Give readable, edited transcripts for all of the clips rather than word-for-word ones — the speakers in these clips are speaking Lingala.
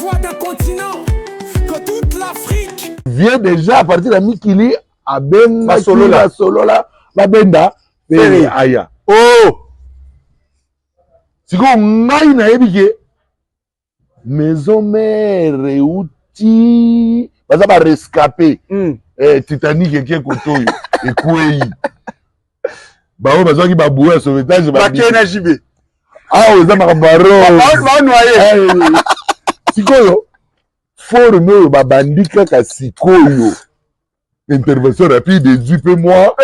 choix d'un continent que toute l'Afrique. Vient déjà à partir de Mikili à Benga Solola Solola Babenda Ferry Aya. Oh! Si on a une ébigué, maison mère et outils, ça va rescaper. Titanic qui est côté et Kouei. Bah on va dire qu'il va bouer sauvetage. Bah qui est nagibé. Ah on va marabaro. Va noyer. Sikoyo. Forme ba bandika ka sikoyo. Intervention rapide et du peu moi.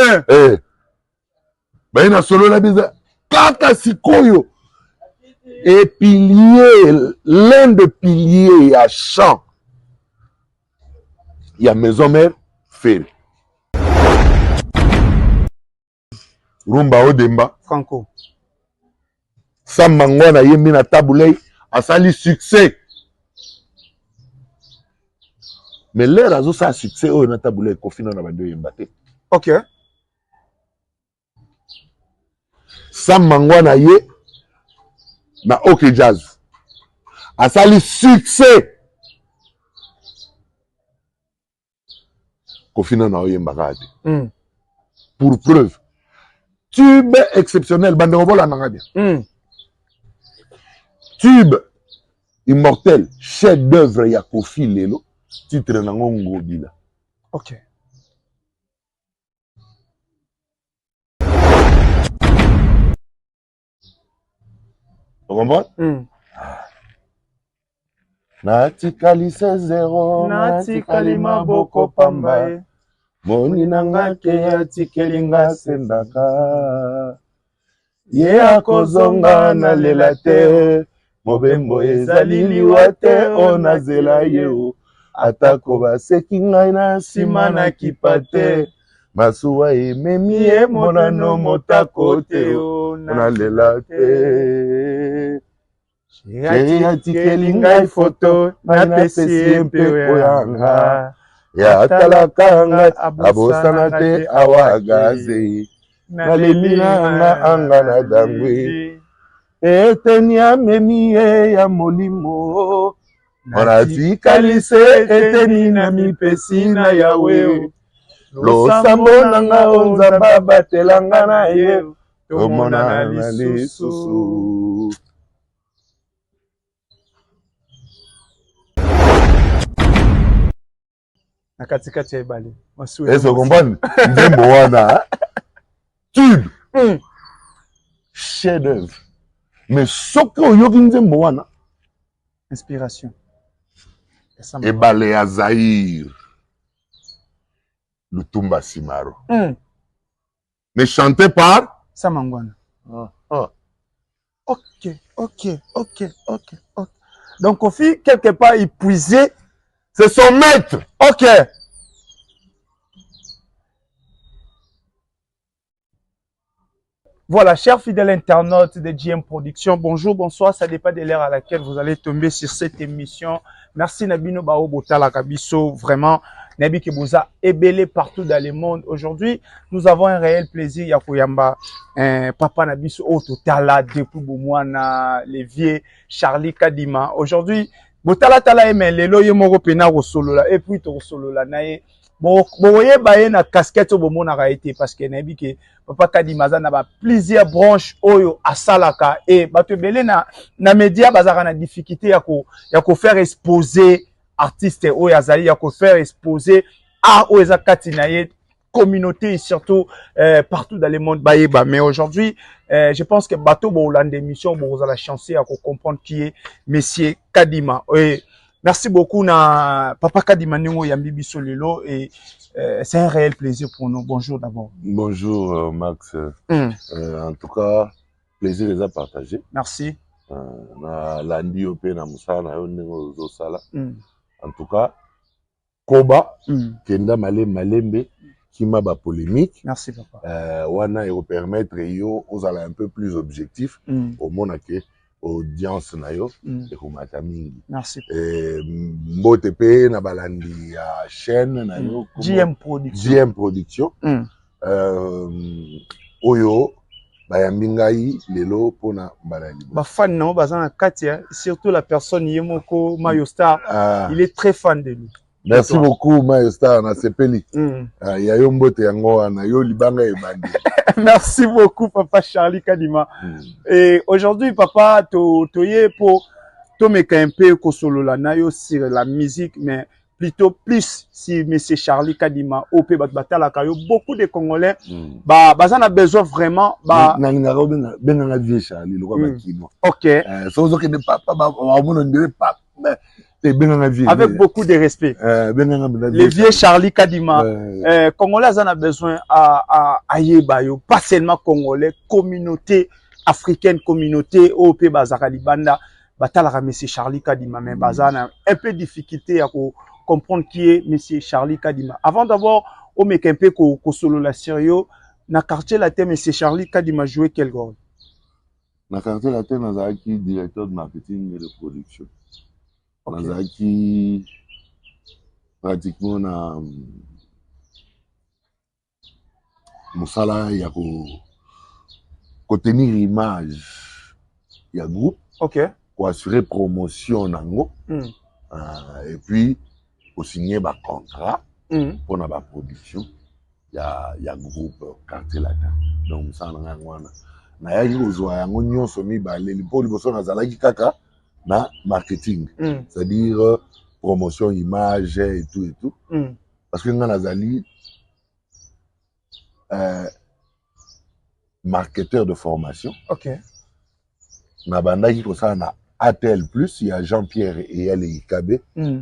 Bah il a solo la bise. Kaka sikoyo. Et pilier, l'un des piliers à champ. Il y a maison mère, Ferry. Rumba Odemba. Franco. Sam Mangwana yembi na taboulay a sali succès. Mais l'air a ça succès au na taboulay Kofi na bando yembate. OK. Sam Mangwana ye na OK Jazz. A sali succès. Kofi na yembaka. Pour preuve. Tube exceptionnel, Banderovola Nangabia. Tube immortel, chef d'œuvre Yakofi Lelo, titre Nangongo Bila. OK. Vous comprenez? Natikali 0, natikali maboko pambaye. Moni nanga ke atikelinga sendaka. Ye akozonga na lela te. Mobembo ezali liwa te onazela yeo. Atako baseki ngai na nsima na kipa te. Masuwa ememi ye monano motako te onalela te. Chéri atikeli ngai foto napesi ye mpe oyanga. Ya talaka nga abosana te awagaze. Naleli nga anga na dangwe. Eteni amemi ye ya molimo. Onatikalise eteni na mipesi na yawe. Losambo nanga onzamba batelanga na ye. Tomona na lisusu. Nakatikati ya ibali. Est-ce que vous comprenez? Nzembo wana. Tube. Chef d'œuvre. Mais ce que yoki nzembo wana. Inspiration. Et balé à Zahir. Lutumba Simaro. Mais chanté par Sam Mangwana. OK. Donc Kofi quelque part épuisé. C'est son maître. OK. Voilà, chers fidèles internautes de GM Production, bonjour, bonsoir, ça dépend de l'heure à laquelle vous allez tomber sur cette émission. Merci Nabino Bao Botala Kabiso, vraiment, Nabi Kebouza ébélé partout dans le monde. Aujourd'hui, nous avons un réel plaisir, Yakoyamba, Papa Nabiso Ototala, Depuis Boumouana, Lévier, Charlie Kadima. Aujourd'hui, Botala Tala Eme, Lelo Yemoro Pena Rosolola, et puis Rosolola Nae. Bon, voyez, bah, na casquette au bon a été parce que Nabi que Papa Kadimaza n'a pas plusieurs branches oyo asalaka et bato belé na média bazara na difficulté yako faire exposer artiste oyo azali yako faire exposer art oyo ezakati na ye communauté et surtout partout dans le monde baïba. Mais aujourd'hui, je pense que bateau bon l'an d'émission bon vous avez la chance à comprendre qui est Monsieur Kadima. Et merci beaucoup na Papa Kadima Ningo Yambibi Solelo et c'est un réel plaisir pour nous. Bonjour d'abord. Bonjour Max. En tout cas, plaisir les a partagé. Merci. Na landi opé na musana yo ndingo zo sala. En tout cas, Koba kenda malembe kima ba polémique. Merci papa. Wana yo permettre yo aux un peu plus objectif au monde que audience na yo et komata mingi. Merci. Mbote pe na balandi ya chaîne na yo GM Production. Oyo bayambi ngai lelo pona mbala ya liboso. Ba fan na bazana kati, surtout la personne Yemoko Mayo Star, il est très fan de lui. Merci beaucoup Mayo Star na sepeli. Ya yo mbote yango wana yo libanga ebandi. Merci beaucoup papa Charlie Kadima. Et aujourd'hui papa toye pour tomeka un peu kosolola na yo sur la musique, mais plutôt plus si monsieur Charlie Kadima OP batala kayo beaucoup de Congolais bazana besoin vraiment nanga benga vie Charlie lokwa bakino. OK. Sozo ke ne papa ba mono ndire papa avec beaucoup de respect. Les vieux Charlie Kadima, Congolais en a besoin à Yebayo, pas seulement Congolais, communauté africaine, communauté OP Bazakali Banda, Batala Monsieur Charlie Kadima, mais Bazana un peu difficulté à comprendre qui est Monsieur Charlie Kadima. Avant d'abord, au Mekempe ko solo la sérieux, na quartier latin Monsieur Charlie Kadima joué quel rôle? Na quartier latin nazaki directeur de marketing et de production. Nazaki pratiquement na musala ya ko tenir image ya groupe, ko assurer promotion nango, et puis ko signer ba contrat pour na ba production ya groupe quartier latin. Donc musala nango wana na yaki kozwa yango nyonso mibale lipo liboso nazalaki kaka na marketing, c'est-à-dire promotion, image et tout. Parce que nous avons marketeur de formation. Nous avons ATL+, il y a Jean-Pierre et elle et Ikabe,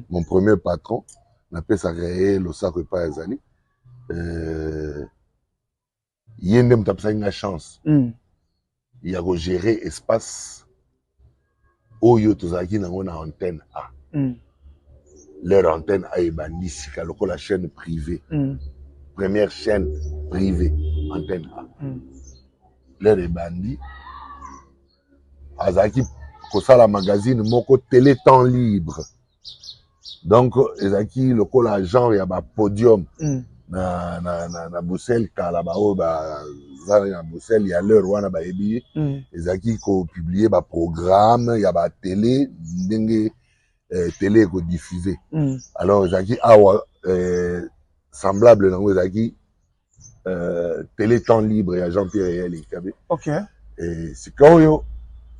mon premier patron. On appelle ça le sacre pas Azali. Il y a une chance. Il y a gérer espace. Oyo tozaki nango na antenne A. Leur antenne A est bandie, c'est la chaîne privée. Première chaîne privée, antenne A. Leur est bandit. Azaki kosala magazine moko télé temps libre. Donc ezaki lokola genre ya ba podium na Bruxelles kala ba o ba na Bruxelles ya leur wana ba ebi ezaki ko publier ba programme ya ba télé ndenge télé ko diffuser. Alors ezaki awa semblable nango ezaki télé temps libre ya Jean-Pierre et elle Ikabe. Et c'est quand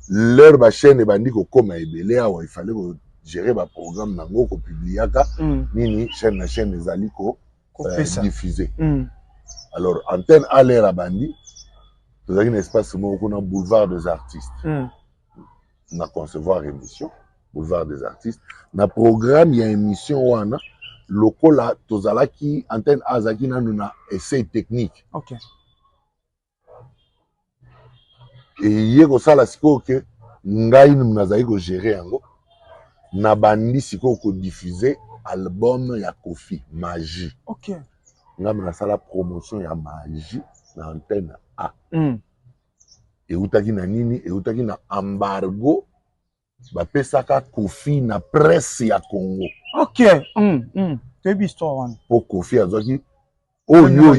leur ba chaîne e bandi ko koma ebele awa il fallait ko gérer ba programme nango ko publiaka nini chaîne na chaîne ezali ko diffusé. Alors, antenne à l'air à Bandi, vous avez un espace où on a boulevard des artistes. On a concevoir émission, boulevard des artistes. Dans le programme, il y a une émission où on a lokola tozalaki antenne azaki na nuna essai technique. Et hier au sala siko que ngai nazaki ko gérer yango na bandi siko ko diffuser album ya Kofi Magie. Nga na sala promotion ya Magie na antenne A. Et utaki na nini? Et utaki na embargo ba pesaka Kofi na presse ya Congo. C'est histoire wana. Pour Kofi azaki oyo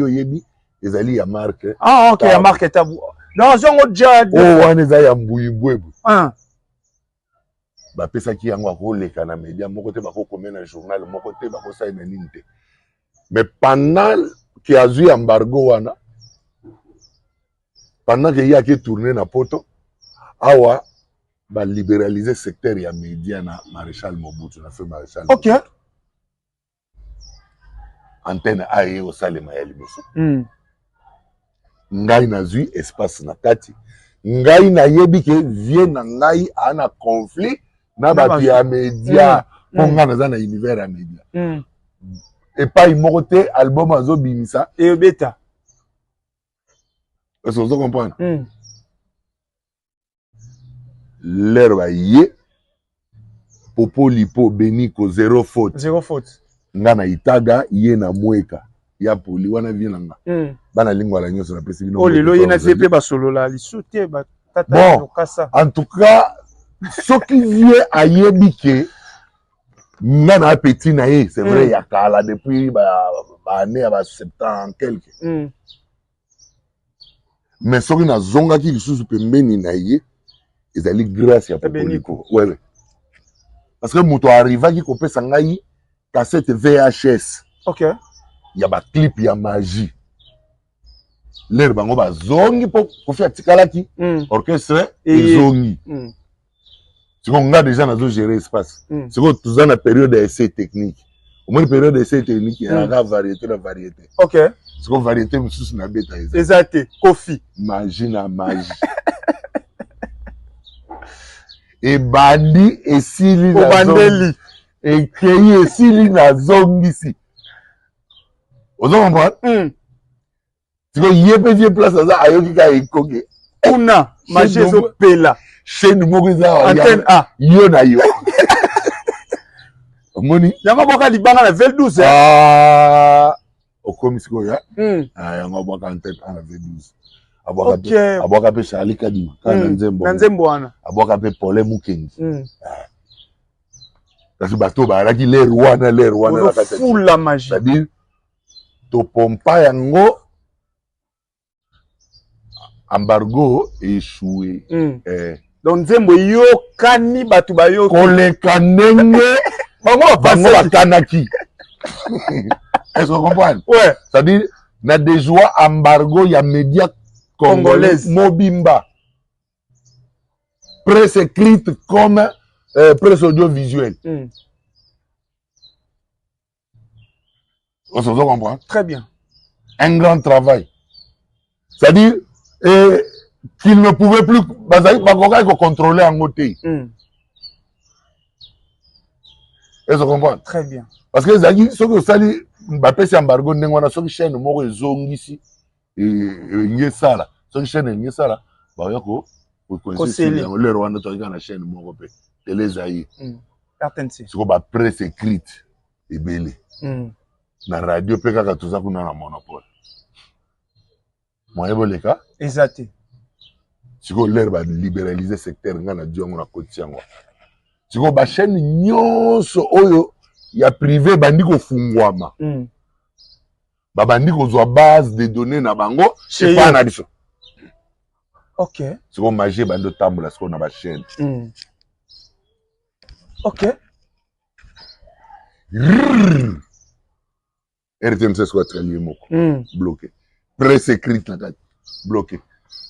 yebi ezali ya marque. Ya marque tabu. Non, zongo déjà. Wana ezali ya mbuyibwebu. Bapesaki yango akoleka na média moko te bakokomia na journal moko te bakosala na nini te. Mais pendant que azwi embargo wana, pendant que yaki tourner na poto, awa ba libéraliser secteur ya média na Maréchal Mobutu na feu Maréchal. Antenne aye au salema ya liboso. Ngai nazwi espace na kati. Ngai na yebi ke vie na ngai ana conflit na ba ya média ponga na za na univers ya média. Et pas immorté album azo bimisa et beta. Est-ce que vous comprenez? L'air va yé Popo Lipo Beniko zéro faute. Ngana itaga yé na mweka ya poli wana vinanga. Bana lingwa la nyonso na pesi bino. Lelo yé na zepe ba solo la lisute ba tata bon, en tout cas ce qui vient à yébike ngana appétit na ye, c'est vrai ya kala depuis ba année à 70 quelque. mais soki nazongaki lisusu pembeni na ye ezali grâce ya Popoliko. Ouais. Parce que moto arrivaki kopesa ngai cassette VHS. OK. Il y a ba clip ya magie. L'air bango ba zongi po kofi atikalaki orchestre ezongi. C'est qu'on a déjà nazo gérer espace. C'est qu'on tous dans la période d'essai technique. Au moins période d'essai technique il y a variété la variété. OK. C'est qu'on variété mususu na beta eza. Exact. Kofi. Magie na magie. Et bandi et sili na bandeli. Et kei et sili na zongisi. Vous comprenez? Tu vois, il y a pas place à ça, ayoki ka ikoke. Kuna, magie zo pela. Chez nous, antenne A. Yo na yo. Moni. Yanga boka libanga na V12. Ah. Okomi siko ya. Ah, yanga boka antenne A na V12. Aboka pe Charlie Kadima. Na nzembo wana. Aboka pe Paul Mukengi. Parce que bateau ba alaki l'air wana la kata. Full la magie. C'est-à-dire to pompa yango embargo échoué. Donc nzembo yo kani batu ba yo koleka ndenge bango bakanaki. Est-ce que vous comprenez? Ouais. C'est-à-dire na des joies embargo ya médias congolais Mobimba. Presse écrite comme presse audiovisuelle. On se comprend? Très bien. Un grand travail. C'est-à-dire qu'il ne pouvait plus contrôler en côté. Est-ce que vous comprenez? Très bien. Parce que Zagi, ce que ça dit, Mbappé c'est embargo, on a sur chaîne, moi, ici, et il ça, sur chaîne, il ça là, bah, yako, vous connaissez, le Rwanda, tu regardes la chaîne, moi, télé Zaï. RTNC. C'est comme la presse écrite, et belle. Na radio, peut que tout ça, qu'on a un monopole. Moi, je cas. Exact. Si vous l'air va libéraliser le secteur, on a dit on a côté. Si vous ba chaîne nyonso oyo ya privé bandi ko fungwama. Ba bandi ko zo base de données na bango c'est pas na biso. OK. Si vous manger bando tambola ce qu'on a ba chaîne. OK. RTNC soit très moko. Bloqué. Presse écrite na kati. Bloqué.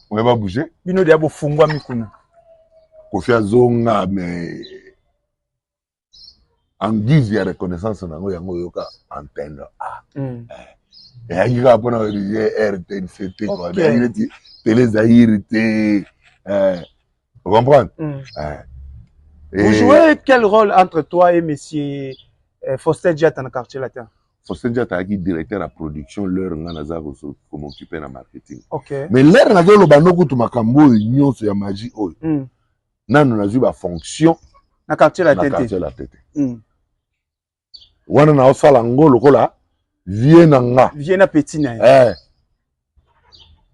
On va bouger. Bino dia bo fungwa mikuna. Kofia zonga mais en guise de reconnaissance nango yango yoka antenne A. Et ayiga pona RTNC quoi. Télé Zaïre vous comprenez? Vous jouez quel rôle entre toi et monsieur Faustin Diatta dans le quartier latin? Faustin Diatta est directeur de production, l'heure nganaza comme occupé dans marketing. OK. Mais l'heure nganaza lo banoko tu makambo nyonso ya magie oyo. Nanu nazu ba fonction na quartier la tete. Na quartier la tete. Wana na osala ngolo kola vie na nga. Vie na petit na.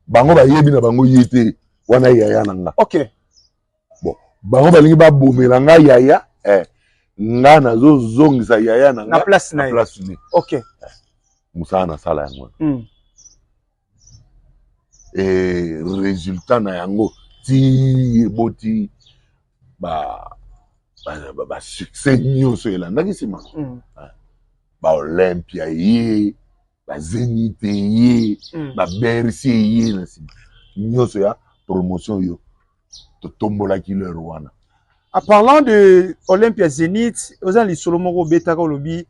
Bango ba yebi na bango yete wana yaya na nga. OK. Bon, bango balingi ba bomela nga yaya nga nazo zongisa yaya na nga na place na. OK. Musa na sala yango. Et résultat na yango ti boti ba succès nyonso elandaki nsima. Ba Olympia ye ba Zénith ye ba Bercy ye na nsima nyonso ya promotion yo totombolaki le Rwanda. En parlant de Olympia Zénith, aux gens les Solomon Betaka Lobby,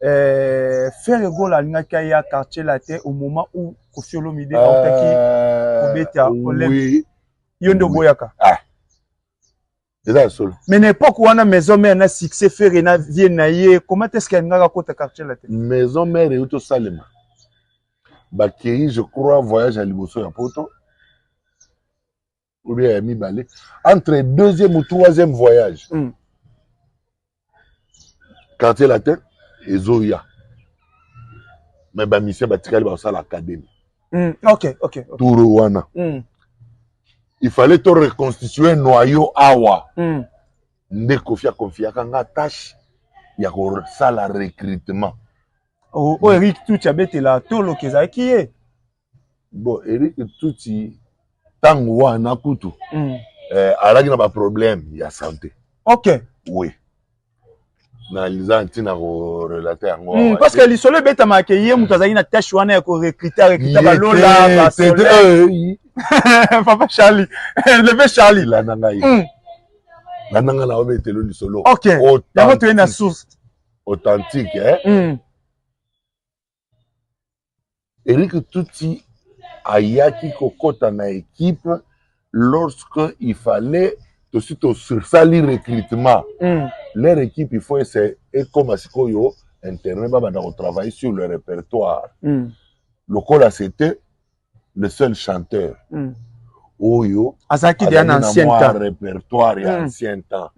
faire goal à l'Ingakaya quartier latin au moment où Koffi Olomide a Obeta Olympia. Yondo Boyaka. C'est ça le seul. Mais n'importe où on a maison mère na succès faire na vie naie, comment est-ce qu'il y a un côté quartier latin? Maison mère et auto salema. Bakei, je crois, voyage à Liboso et à Poto. Ou bien mi balé. Entre deuxième ou troisième voyage. Quartier latin et Zoya. Mais bah mission batikali ba sala l'académie. OK. Tourouana. Il fallait te reconstituer un noyau awa. Nde Koffi confia kanga tâche ya ko sala recrutement. Eric Touti abete la tolo keza qui est. Bon, Eric Touti tango wana kutu alaki na ba problème ya santé. OK. Oui. Na liza ntina ko relater yango. Parce que lisolo beta makeyi mutu azali na tâche wana ya ko recruter balola ba c'était Papa Charlie. Levé Charlie la nanga yi. La nanga la obetelo lisolo. OK. Yango to na source authentique hein. Eric Tuti ayaki kokota na équipe lorsque il fallait aussi sur ça le recrutement. Leur équipe il faut essayer et comme asikoyo internet ba banda travailler sur le répertoire. Le Kola c'était le seul chanteur. Oyo azaki de ancien temps répertoire et ancien temps.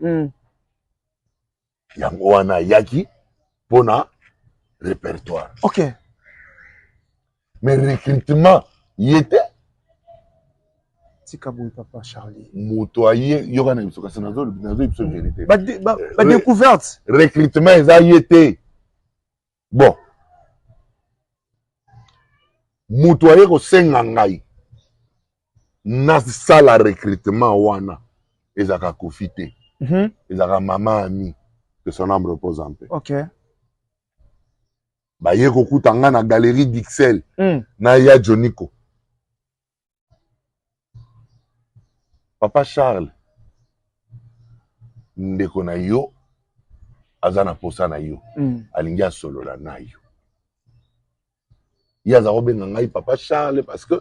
Yango wana yaki pona répertoire. OK. Mais recrutement il était Tikabou Papa Charlie. Motoyer yokana biso kasi nazo biso vérité. Ba découverte. Recrutement eza yete. Bon. Motoyer ko senga ngai. Na sala recrutement wana ezaka kofite. Ezaka mama ami que son âme repose en paix. OK. Ba ye ko kutanga na galerie d'Ixelles na ya Joniko. Papa Charles ndeko na yo azana posa na yo alingi asolola na yo yaza kobenga ngai Papa Charles parce que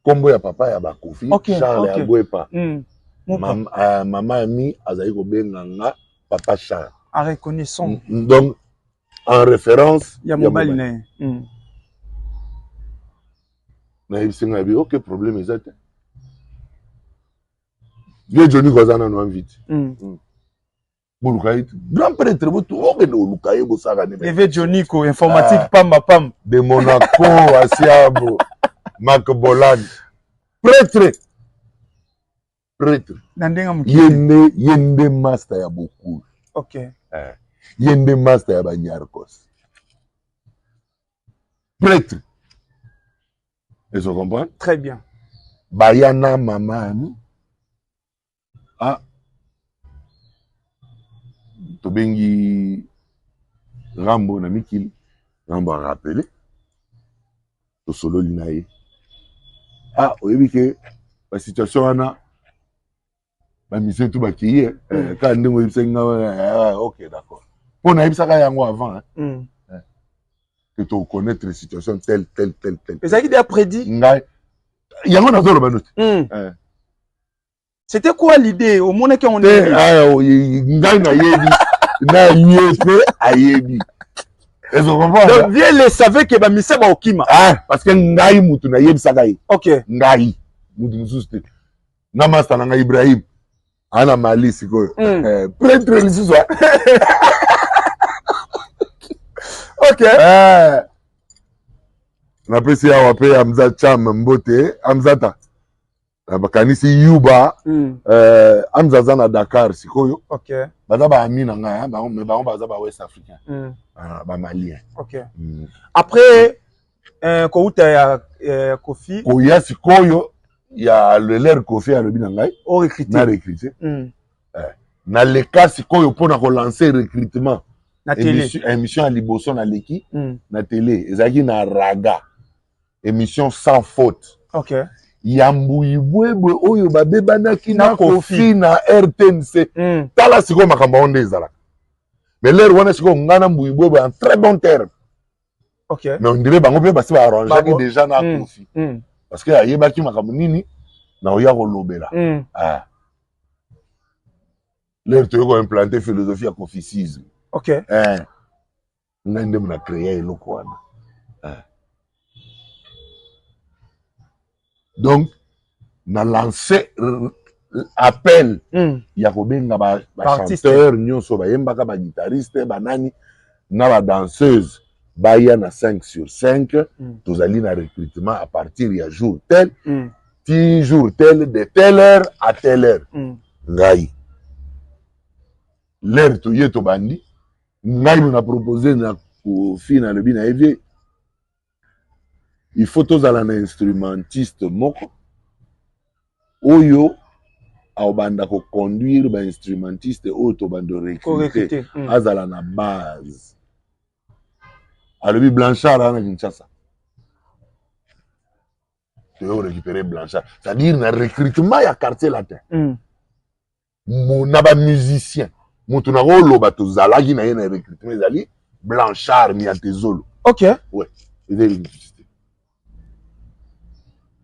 kombo ya papa ya bakofi Charles ya Gwepa mama ami azali kobenga nga Papa Charles en reconnaissant donc en référence ya mobali na na ibisinga bi aucun problème ezate. Vieux Johnny Gozana no invite. Bulukaït, grand prêtre botu oke no lukaye bosaka ne. Vieux Johnny ko informatique pam de Monaco Asiabo Marc Bolan. Prêtre. Nandenga mukile. Yende master ya beaucoup. OK. Yende master ya Banyarkos. Prêtre. Est-ce que vous comprenez? Très bien. Bayana maman. Ah, tobengi Rambo na mikili Rambo a rappelé to solo linaye. Ah, oyebi ke la situation wana ba mission tout ba kiye ka ndingo yibsenga OK d'accord. Pona yibsaka yango avant que tu connaître la situation telle. Mais ça qui a prédit ngai yango na zolo banoti. C'était quoi l'idée au monde qu'on est ngai na yebi na yepe ayebi. Est-ce qu'on comprend? Donc vieux les savait que ba mise ba okima. Ah parce que ngai mutu na yebi sakai. OK. Ngai mutu mususte. Na master na Ibrahim. Ana mali siko. Prêtre lisusu. OK. Na pesi ya wape Amza Cham Mbote, Amzata. Bakanisi Yuba, Amza zana Dakar sikoyo. OK. Baza ba ami na nga, ba baza ba West Africain. Ba malien. OK. Après kouta ya Kofi. Koya sikoyo ya l'air Kofi a lobi na ngai. O recruter. Na recruter. Na le cas sikoyo pona ko lancer recrutement. Na télé. Émission à Liboso na leki na télé. Ezaki na Raga. Émission sans faute. OK. Yambuyibwebwe oyo babebanaki na Kofi na RTNC. Tala siko makambo onde ezala. Mais l'air wana siko ngana mbuyibwebwe en très bon terme. OK. Mais on dirait bango pe basi ba arranger déjà na Kofi. Parce que ayebaki makambo nini na oya kolobela. Ah. L'air tu ko implanter philosophie ya Kofisisme. OK. Ngande mna créer eloko wana. Donc na lancé appel ya kobenga ba chanteur nyonso ba yembaka ba guitariste ba nani na ba danseuse ba ya na 5 sur 5 tozali na recrutement à partir ya jour tel ti jour tel de telle heure à telle heure ngai l'heure to yeto bandi ngai na proposer na Kofi na lebi na evie. Il faut tous aller un instrumentiste moko oyo aobanda ko conduire ba instrumentiste oyo to bando recruter azala na base alobi Blanchard na Kinshasa tu veux récupérer Blanchard c'est-à-dire na recrutement ya quartier latin na ba musicien mutu na loba to zalaki na ye na recrutement ezali Blanchard ni atezolo OK ouais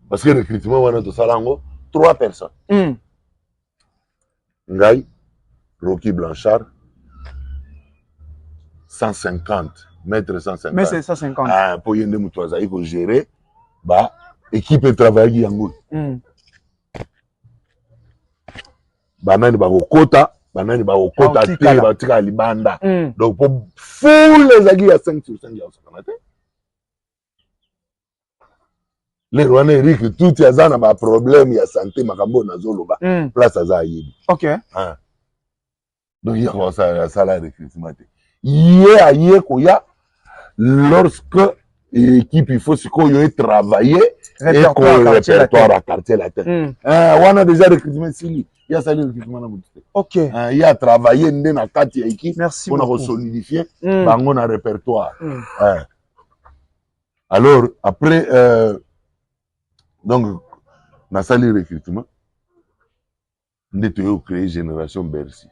parce que le recrutement wana to salango 3 personnes Ngai, Rocky Blanchard, 150, mètre 150. Mais c'est 150. Ah, pour y aller, il faut gérer. Bah, équipe et travailler en gros. Banani ba quota, banani ba quota te ba tika libanda. Donc pour full les agis à 5 sur 5 ya sakanate. Les Rwandais Eric tout ya zana ba problème ya santé makambo na zoloba. Place aza yibi. OK. Ah. Donc il y a ça salaire de recrutement. Yé koya lorsque l'équipe il faut travailler répertoire à quartier latin. On a déjà recrutement ici. Il y a salaire de recrutement na mutu. OK. Il y a travaillé dans quartier équipe pour on a solidifier bango na répertoire. Alors après donc na salaire de recrutement ndето créer génération Bercy.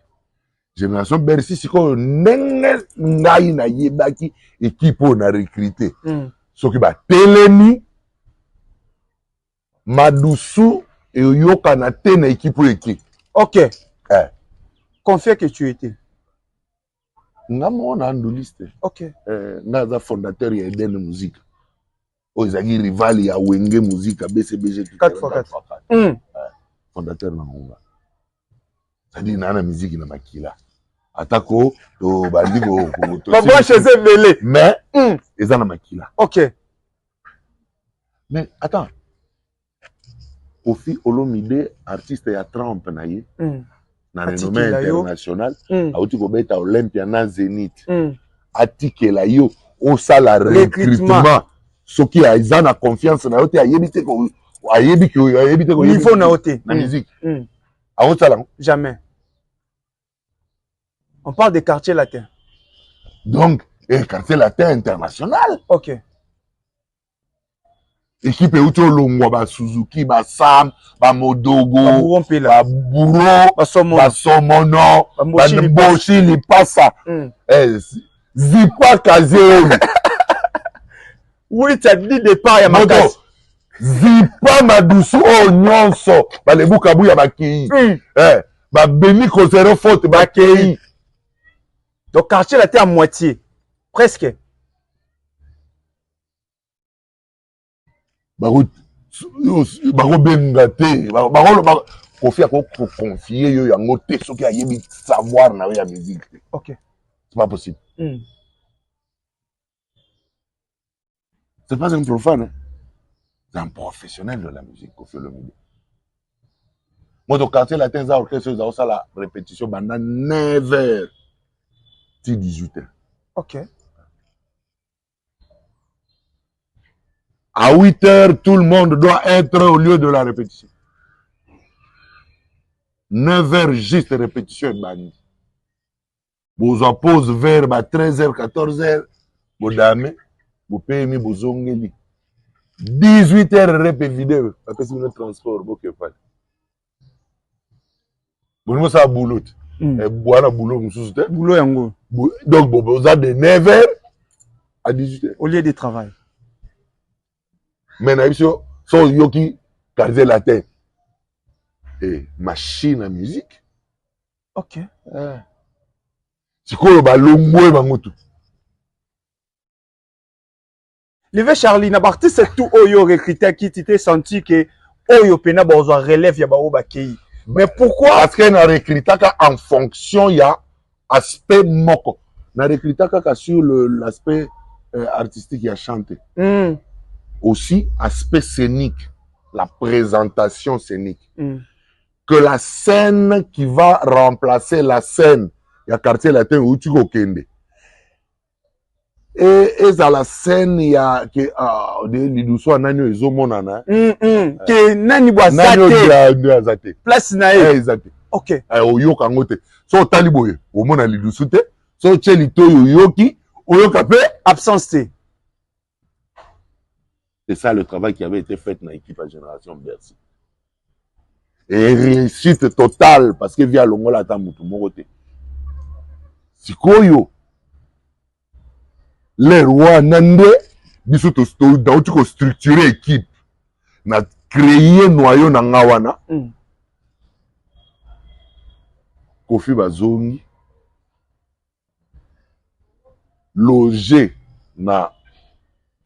Génération Bercy c'est quoi ndenge ngai na yebaki équipe on a recruté soki ba telemi madusu et yoka na te na équipe équipe. OK. Confie que tu étais. Ngamo na nduliste. OK. Ngaza fondateur ya Eden Musique. Ozagi rival ya Wenge Musique BCBG 4x4. Fondateur na Ngonga. C'est-à-dire na musique na makila. Atako to bandi ko ba chez Belé mais ils en makila. OK. Mais attends. Kofi Olomide artiste ya Trump na ye. Na renommée internationale. Auti ko beta Olympia na Zénith. Atikela yo au sala recrutement. Soki a na confiance na yote ayebite ko niveau na yote na musique. A au sala jamais. On parle des quartiers latins. Donc, quartier latin international. OK. Équipe Euto Longwa, ba Suzuki, ba Sam, ba Modogo, ba Bouro, ba Somono, ba Mboshi Lipasa. Zipa Kazeo. Oui, tu as dit départ, il y a ma case. Zipa Madusu, oh, nyonso, ba Lebu Kabu ya Bakei. Ba Beni Kozero Faute, Bakei. Donc, quartier latin à moitié. Presque. Baro benga te. Baro confier ko confier yo yango te soki ayebi savoir na ya musique. OK. C'est pas possible. C'est pas un profane. Hein? C'est un professionnel de la musique qu'on fait le milieu. Moi, au quartier latin, ça orchestre, ça la répétition pendant 9 heures. 18 heures. OK. À 8 heures, tout le monde doit être au lieu de la répétition. 9 heures, juste répétition. Vous en pose vers 13 heures, 14 heures. Vous dame, vous payez vos zongeli. 18 heures, répé vidéo. Après, c'est le transport. Vous ne savez pas boulot. Voilà, boulot, boulot yango. Donc, vous avez de 9 heures à 18 heures. Au lieu de travail. Mais so yoki quartier latin et machine à musique. OK. C'est quoi ba longwe bangotu. Levé Charlie na parti c'est tout oyo recruté qui t'était senti que oyo pena bozo relève ya ba bakei. Mais pourquoi? Parce que na recrutaka en fonction ya aspect moko. Na recrutaka sur l'aspect artistique ya chanter. Aussi aspect scénique, la présentation scénique. Que la scène qui va remplacer la scène, il y a quartier latin où tu kende. et à la scène il y a que liduso nani ezomonana que nani boazate place na ye exact OK oyoka ngo te so tali boye omona lidusu te so tcheli to yoki oyoka pe absence te. c'est ça le travail qui avait été fait dans l'équipe à Génération Bercy et réussite totale parce que via longola ta mutu moko te sikoyo les rois nande biso to dauti ko structurer équipe na créer noyau na ngawana Kofi bazongi loger na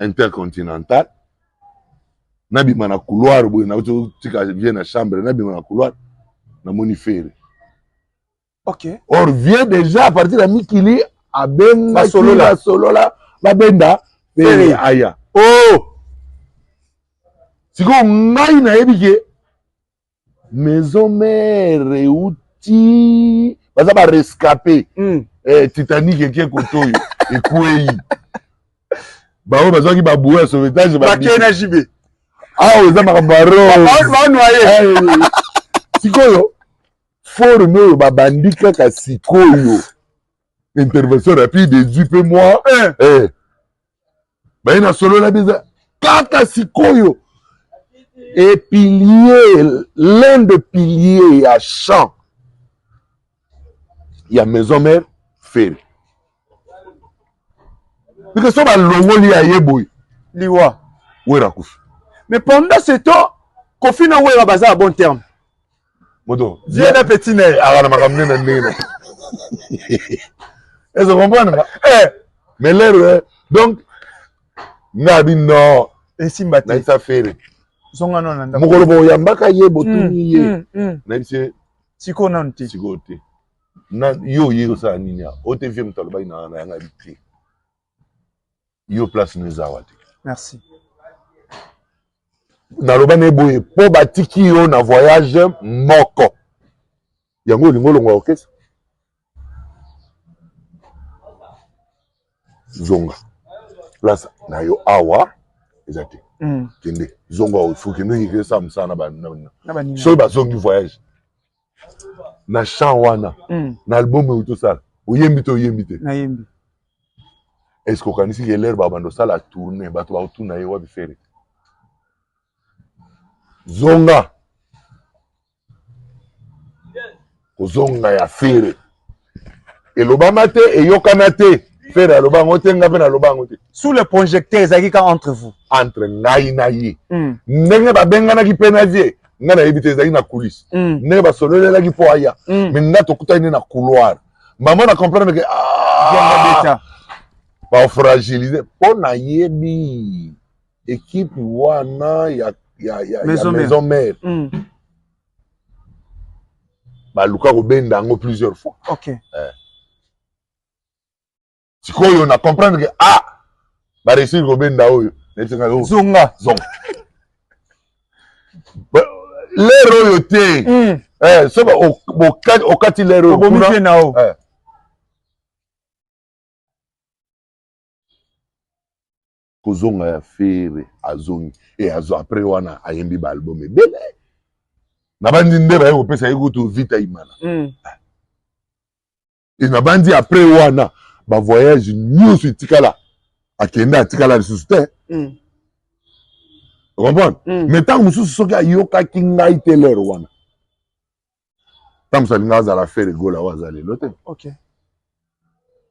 intercontinental nabima na couloir boye na tika vient na chambre nabima na couloir na monifere. OK Or vient déjà à partir de Mikili à benga solo la babenda aya oh siko ngai na ebike maison mère outi baza ba rescapé Titanic qui kotoyo ekwei bao bazaki ba bouer sauvetage ba kena jibe ah oza makambaro ba noyer sikoyo forme oyo babandi kaka sikoyo intervention rapide dupe moi baye na solo la biza kaka sikoyo et pilier l'un des piliers à champ il y a maison mère Ferry parce que so ba longoli ya yeboy liwa wera kufi mais pendant ce temps Kofi na wera baza à bon terme moto Dieu na petit nez ara makamne na ndena est-ce que vous comprenez mais l'air donc ngabi non et simbati na isa Ferry zonga non nanda mokolo bo yambaka ye botuni ye na bise siko nanti siko te na yo yero sa nini ya ote vie mutalo ina na yanga biti yo place nezawa te merci na loba ne boye po batiki yo na voyage moko yango lingolo ngwa orchestre zonga place na yo awa ezate kende zonga o fuki ngi ke samsana ba na so ba zongi voyage na chant wana na album uto sala oyembi to oyembi te na yembi est-ce qu'on kanisi que l'air babando sala tourner bato ba tourner yo wabi fere zonga ko zonga ya fere elobama te eyokana te fere alobango te nga pe na lobango te sous le projecteur ezaki ka entre vous entre ngai na ye ndenge babenganaki mpe na vie nga nayebi te ezalaki na coulisse ndenge basololelaki mpo aya mais nga tokutani na couloir mama na comprendre ke bafragilize mpo nayebi équipe wana ya maison mère baluka kobenda yango plusieurs fois OK sikoyo na comprendre ke baresir kobenda oyo zonga lero oyo te so okati lero oyo nao kozonga ya fere azongi après wana ayembi baalbum ebele na bandi nde baye kopesa ye kutu vita imana na bandi après wana bavoyage nyonso etikala akende atikala lisusu te comprendre mais ntango mosusu soki ayokaki ngai te lere wana ntango mosu alinga azala fere egola oyo aza lelo te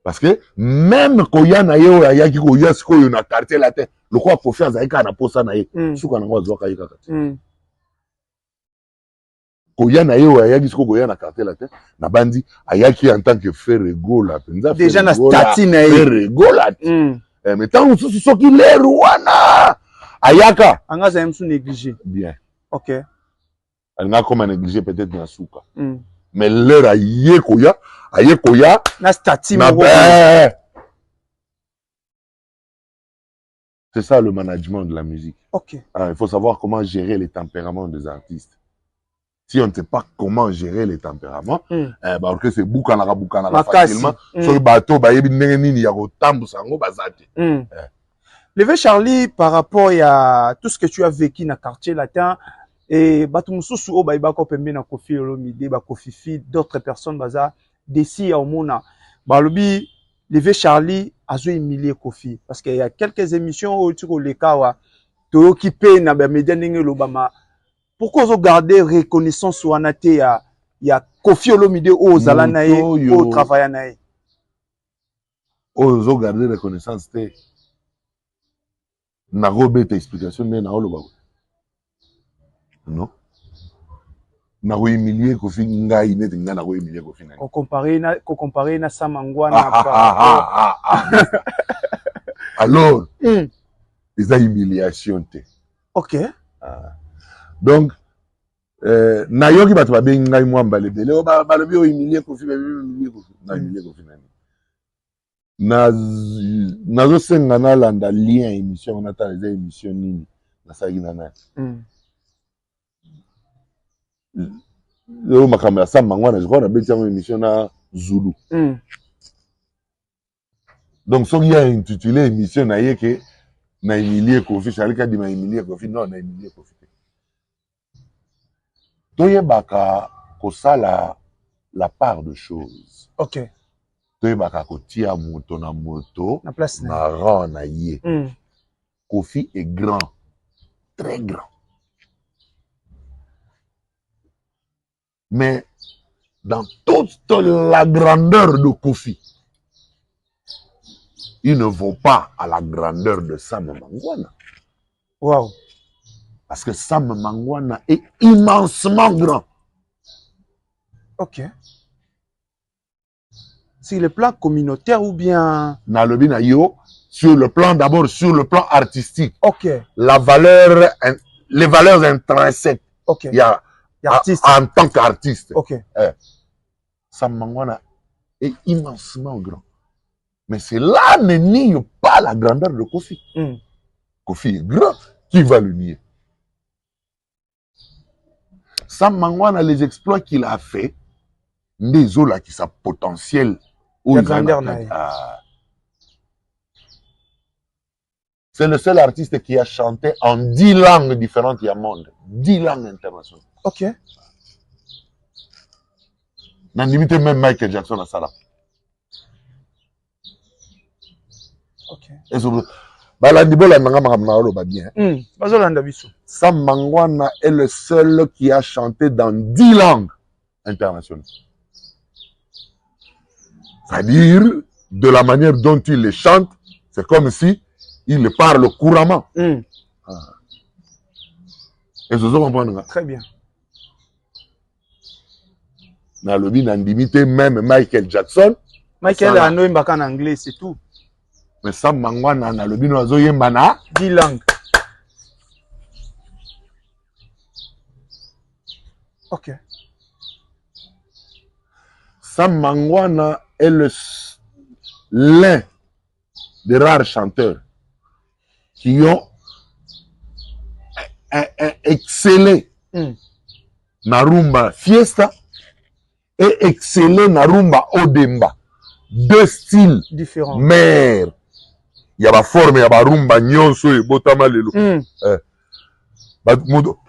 parce que même koya na ye oyo ayaki koya sikoyo na quartier la te lokola Kofi azalaki kaka na posa na ye suka nango azwaka ye kaka te koya na ye oyo ayaki sikoyo koya na quartier la te na bandi ayaki en tant que frère egola mpenza déjà na statut na ye frère egola te mais ntango mosusu soki lere wana ayaka anga azali mosusu négligé bien OK alinga koma négligé peut-être na suka mais lere aye koya na statut c'est ça le management de la musique OK il faut savoir comment gérer les tempéraments des artistes si on ne sait pas comment gérer les tempéraments, parce que c'est boukanara facilement. Sur le bateau, il y a des Levé Charlie, par rapport à tout ce que tu as vécu dans le quartier latin, et Batumususu, Baibako Pembe na Kofi Olomide, Bakofifi, d'autres personnes, baza, d'ici à Omona, Balobi, Levé Charlie, a joué humilié Kofi. Parce qu'il y a quelques émissions où tu les kawa, tu es occupé na média l'Obama. Pourquoi vous gardez reconnaissance sur Anate, il y a Kofi Olomide au Zalanae, au Travayanae. Vous gardez reconnaissance, na robé ta explication mais na oloba non na ko humilier ko fi ngai net nga na ko humilier ko fi ko comparer na Samangwana alors les humiliation te OK donc na yoki bato ba be ngai mwamba lebele o ba le bi o humilier ko fi na humilier ko fi nazo senga na landa lien émission on attend les émissions nini na sagina na le makambo ya Samangwana je crois na beti en émission na Zulu donc so il y a intitulé émission na yeke na humilier Kofi Charlie ka di ma humilier Kofi non na humilier Kofi toye baka ko sala la part de choses. OK. Toyebaka kotia moto na rang na ye. Kofi est grand, très grand. Mais dans toute la grandeur de Kofi, il ne vaut pas à la grandeur de Sam Mangwana. Wow. Parce que Sam Mangwana est immensement grand. OK. Sur le plan communautaire ou bien sur le plan d'abord sur le plan artistique. OK. Les valeurs intrinsèques. OK. Il y a artiste en tant qu'artiste. OK. Sam Mangwana est immensement grand. Mais cela ne nie pas la grandeur de Kofi. Kofi est grand, qui va le nier? Sam Mangwana, les exploits qu'il a fait, des eaux là qui sont potentiels. C'est le seul artiste qui a chanté en 10 langues différentes il y a monde. 10 langues internationales. OK. N'a limité même Michael Jackson à ça là. OK. Sam Mangwana est le seul qui a chanté dans 10 langues internationales. C'est-à-dire, de la manière dont il les chante, c'est comme si il les parle couramment. Et c'est ça comprendre. Très bien. Dans le but d'imiter même Michael Jackson. Michael a un en anglais, c'est tout. Mais Sam Mangwana dans le but de 10 langues. OK. Sam Mangwana est l'un des rares chanteurs qui ont excellé Narumba Fiesta et excellé Narumba Odemba. Deux styles différents. Mais il y a la forme, il y a la rumba nyonso et botama lelo.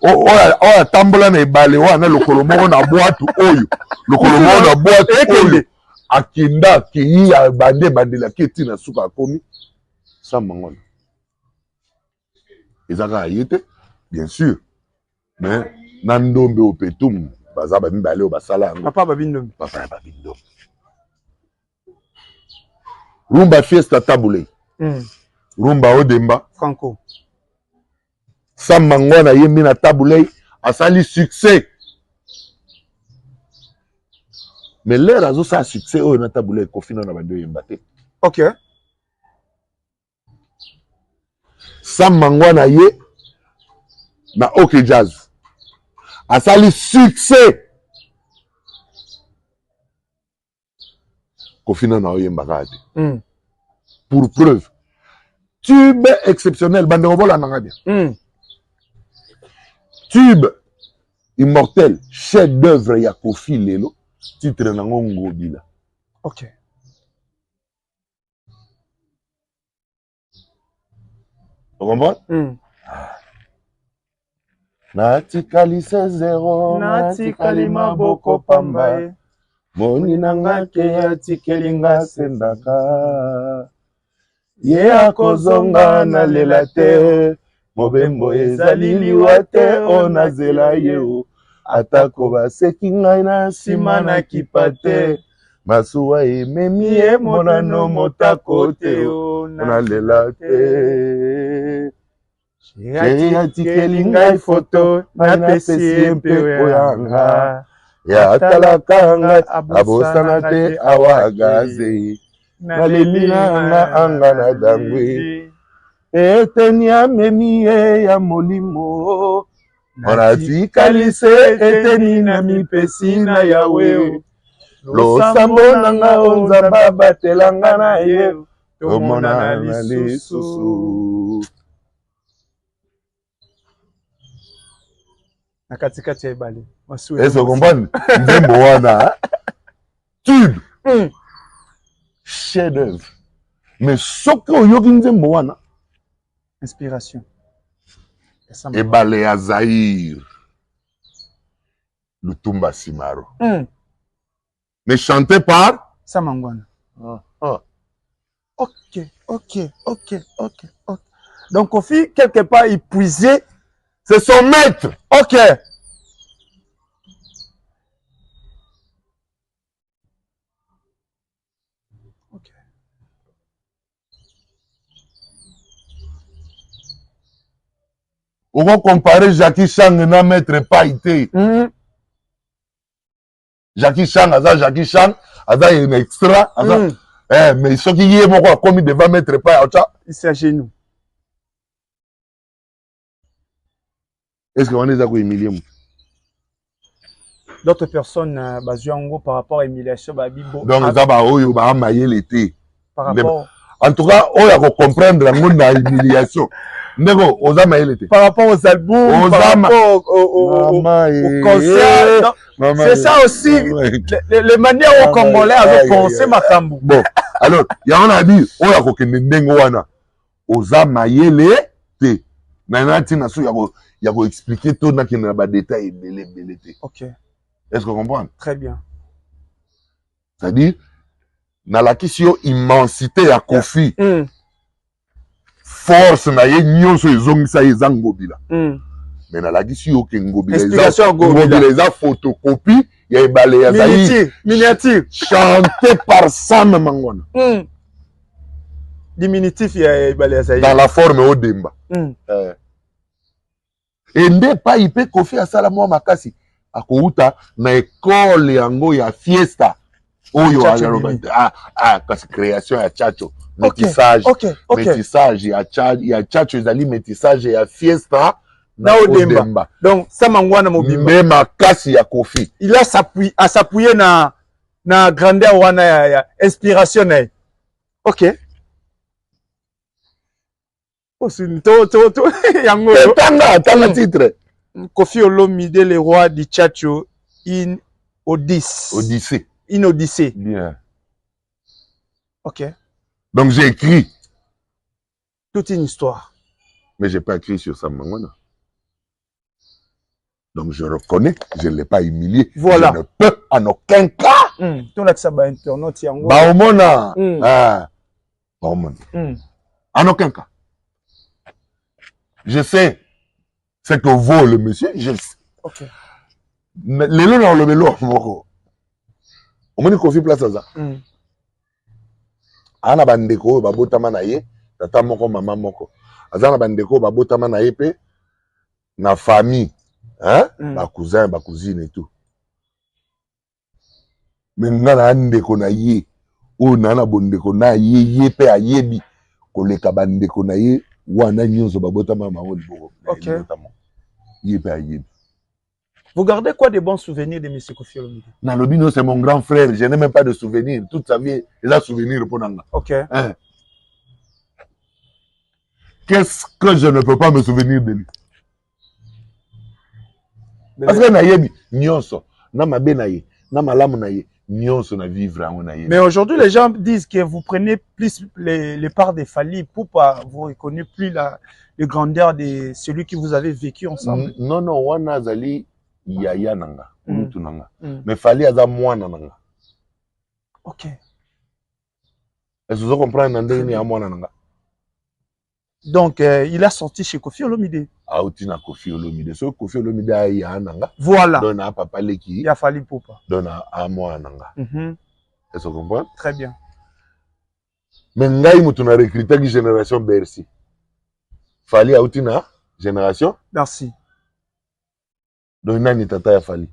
Oya tambola na ebale wana lokolo moko na boîte oyo. Lokolo moko na boîte oyo. Akenda ki ya bande bandela keti na suka komi. Sam Mangwana. Ezaka ayete bien sûr. Mais nandombe opetum baza ba mibale o basala yango. Papa babindombe. Papa babindombe. Rumba Fiesta Taboulé. Rumba Odemba. Franco. Sam Mangwana yembi na Taboulé a sali succès. Mais l'air a ça succès au na Taboulé Kofi na bando yembate. OK. Sam Mangwana ye na OK Jazz. A sali succès. Kofi na yembaka. Pour preuve. Tube exceptionnel. Bande vola nanga bien. Tube Immortel, chef d'œuvre ya Kofi Lelo, titre nango Ngobila. Ok. Vous comprenez? Natikali 0, natikali maboko pamba. Moni nanga ke atikelinga sendaka. Ye akozonga na lela te. Mobembo ezali liwa te onazela ye. Atako baseki ngai na nsima na kipa te. Masuwa ememi ye monano motako te onalela te. Chéri atikeli ngai foto napesi ye mpe oyanga. Ya atalaka ngai abosana te awagaze. Naleli nanga anga na dangwe. Eteni amemi ye ya molimo. Natikali se eteni na mipesi na Yawe. Losambo nanga onzamba batelanga na ye. Tomona na lisusu. Na katikati ya ebale. Est-ce que vous comprenez? Nzembo wana. Tube. Chef d'œuvre. Mais soki oyoki nzembo wana. Inspiration. Ebale ya Zaïre. Lutumba Simaro. Mais chanté par Samangwana. Ok. Donc Kofi, quelque part, épuisé. C'est son maître. Ok. On va comparer Jackie Chan na maître Païté. Jackie Chan, aza un extra, mais ce qui est moi comme il devait mettre Païté. Il s'agit de nous. Est-ce qu'on est à quoi humilier? D'autres personnes basées en gros par rapport à l'humiliation. Donc, ça va où va mailler l'été. Par rapport. En tout cas, on a comprendre la humiliation. Par rapport aux albums, par rapport au concert. C'est ça aussi, les manières au Congolais à penser ma cambo. Bon, alors, il y en a dit, on a comprendre Oza mayele te. Nanati na il y a expliquer tout na qui n'a pas détail belé. Ok. Est-ce que vous comprenez? Très bien. C'est-à-dire, na la question immensité à Kofi. Force na ye nyonso ezongisa eza Ngobila. Mais na la question ke Ngobila eza photocopie ya ebale ya Zaïre. Miniature. Chanté par Sam Mangwana. Diminutif ya ebale ya Zaïre. Dans la forme Odemba. Et nde pa ipe Kofi asala mwa makasi akouta na école yango ya fiesta oyo kasi création ya Chacho. Métissage, métissage, il y a Chacho, ezali métissage, il y a fiesta na Odemba. Donc ça mangwana mobimba. Même à kasi ya Kofi. Il a s'appuyer na grandeur wana ya inspiration na. OK. Yango tanga titre. Kofi Olomide le roi du Chacho in Odyssée. In Odyssée. Bien. OK. Donc j'ai écrit. Toute une histoire. Mais j'ai pas écrit sur Sam Mangwana. Donc je reconnais, je ne l'ai pas humilié. Voilà. Je ne peux en aucun cas. Tout là que ça va internaute yango. Baomona. Baomona. En aucun cas. Je sais ce que vaut le monsieur, je le sais. OK. Les lots dans le vélo, on m'a dit qu'on fait place à ça. Ana bandeko babotama na ye tata moko mama moko azana bandeko babotama na ye pe na famille ba cousin ba cousine et tout mais ngana ndeko na ye o nana bondeko na ye pe ayebi koleka bandeko na ye wana nyonso babotama bango liboko. OK. Ye pe ayebi. Vous gardez quoi de bons souvenirs de M. Kofi Olomide? Nalobino, c'est mon grand frère. Je n'ai même pas de souvenirs. Toute sa vie, il a souvenirs pour Nanga. OK. Qu'est-ce que je ne peux pas me souvenir de lui? parce que nayebi nyonso na mabe na ye na malamu na ye nyonso na vivre en na ye. Mais aujourd'hui les gens disent que vous prenez plus les parts des Fally Ipupa, vous reconnaissez plus la grandeur de celui qui vous avez vécu ensemble. Non non wana azali yaya nanga mutu nanga mais Fally aza mwana nanga. OK. Est-ce que vous comprenez ndenge ya mwana nanga? Donc il a sorti chez Koffi Olomide. Auti na Koffi Olomide. So Koffi Olomide ya nanga. Voilà. Donc na papa leki. Il a Fally Ipupa. Donc na mwana nanga. Est-ce que vous comprenez? Très bien. Mais ngai mutu na recruter qui génération Bercy. Fally auti na génération Merci. Donc nani tata ya Fally?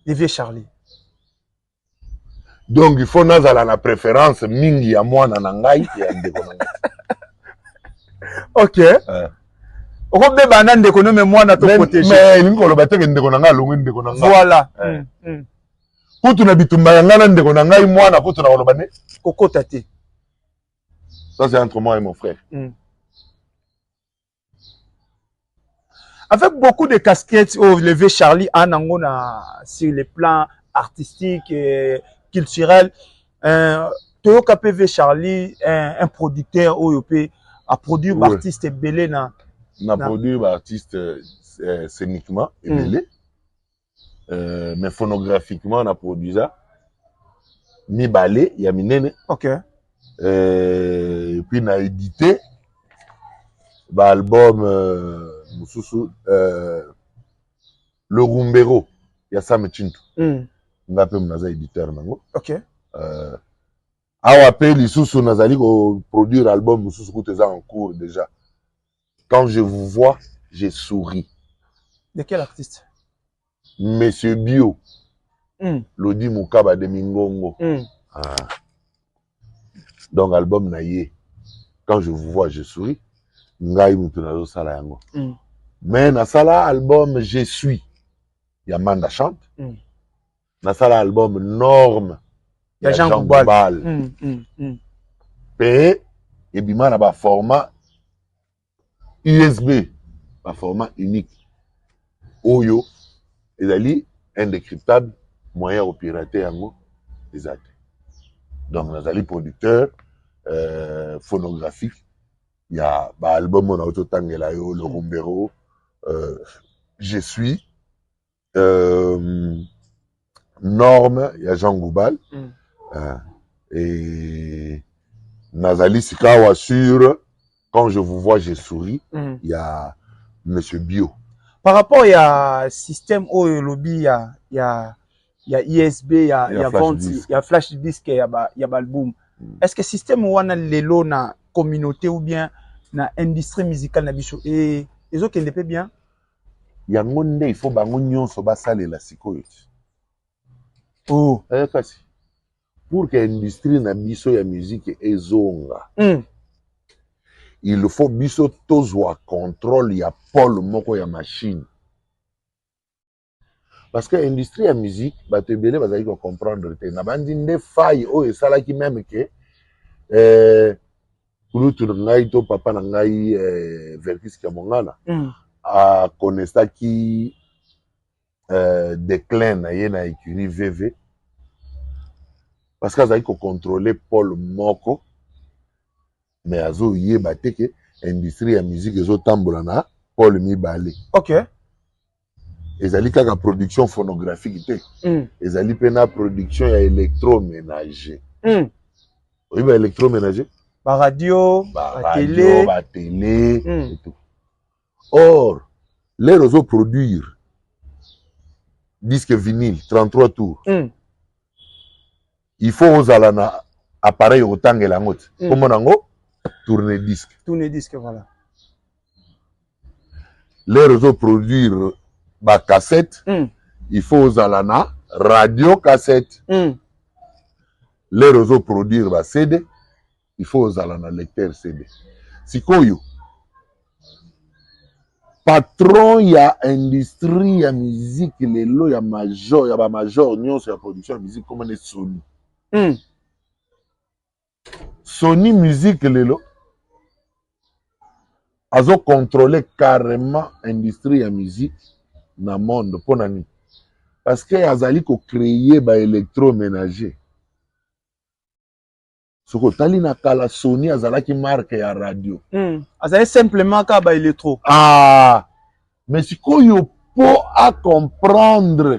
Les vieux Charlie. Donc il faut nazala la préférence mingi ya mwana na ngai ya ndeko na ngai. OK. Robe bana ndeko no me mwana to protéger. Mais ngolo bateke ndeko na ngai longi ndeko na ngai. Voilà. Kutu na bitumba ya ngana ndeko na ngai mwana kutu na koloba ne Koko tate. Ça c'est entre moi et mon frère. Avec beaucoup de casquettes au levé Charlie Anangona sur les plans artistiques et culturels, Toyoka PV Charlie un producteur OYP a produit un artiste belé na produit un artiste scéniquement belé mais phonographiquement on a produit ça mi balé ya minene. OK. Et puis on a édité l'album Mususu le Rumbero ya Sam Chintu. Ngape mnaza éditeur nango. OK. Awa pe lisusu nazali ko produire album Mususu kuteza en cours déjà. Quand je vous vois, j'ai souri. De quel artiste? Monsieur Bio. Lodi Mukaba de Mingongo. Donc album naye. Quand je vous vois, je souris. Ngai mutu nazo sala yango. Mais na sala album Je suis. Yamanda chante. Na sala album Norme. Ya Jean Goubal. Pe ebima na ba format USB, ba format unique. Oyo ezali indécryptable moyen au pirater yango ezate. Donc nazali producteur phonographique. Il y a ba album on a autotangela yo le Rumbero, Je suis Norme, il y a Jean Goubal. Et Nazali Sikawa sur Quand je vous vois, je souris. Il y a Monsieur Bio. Par rapport à système lobby, il y a ISB, il y a Venti, il y a Flash Disc, il y a Album. Est-ce que le système ou lelo na communauté ou bien na industrie musicale na bicho et les autres qui ne peut bien? Il y a un monde il faut bango nyonso basale la sikoyo. Oh. Kasi. Pour que l'industrie na biso ya musique ezonga. Il faut biso tozwa contrôle ya pôle moko ya machine. Parce que l'industrie ya musique bato ebele bazali ko comprendre te na bandi nde faille o esalaki même que kulutu ngai to papa na ngai Verkis Kamongala a connaissaki déclin na ye na écurie VV parce que azali ko contrôler pôle moko mais azo yeba te ke industrie ya musique ezo tambola na pôle mibale. OK. Ezali kaka production phonographique te. Ezali pe na production ya électroménager. Oui, ba électroménager. Ba radio, ba télé et tout. Or, les réseaux produire disque vinyle 33 tours. Il faut aux alana appareil au tangela ngot. Comment nango tourner disque. Tourner disque voilà. Les réseaux produire ba cassette. Il faut aux alana radio cassette. Les réseaux produire ba CD. Il faut aux alana lecteur CD. Sikoyo patron ya industrie ya musique lelo ya major ya ba major nyonso ya production ya musique comme ne Sony. Sony musique lelo azo contrôler carrément industrie ya musique na monde pour nani parce que azali ko créer ba électroménager soko tali na kala Sony azalaki marque ya radio azali simplement ka ba électro mais sikoyo pour à comprendre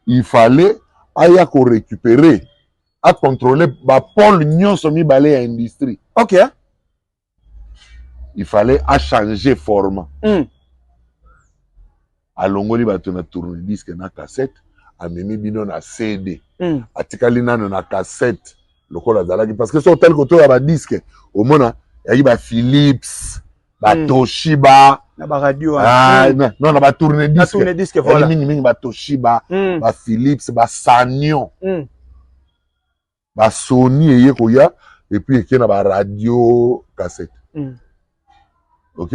il fallait aya ko récupérer à contrôler ba pôle nyonso mibale ya industrie. OK, il fallait à changer format. Alongoli bato na tourne disque na cassette, amemi bino na CD. Atikali nano na cassette lokola zalaki parce que so tel koto ya ba disque au mona ya ba Philips, ba Toshiba, na ba radio non na ba tourne disque. Na tourne disque voilà. Mingi ba Toshiba, ba Philips, ba Sanyo. Ba Sony eye koya et puis eke na ba radio cassette. OK?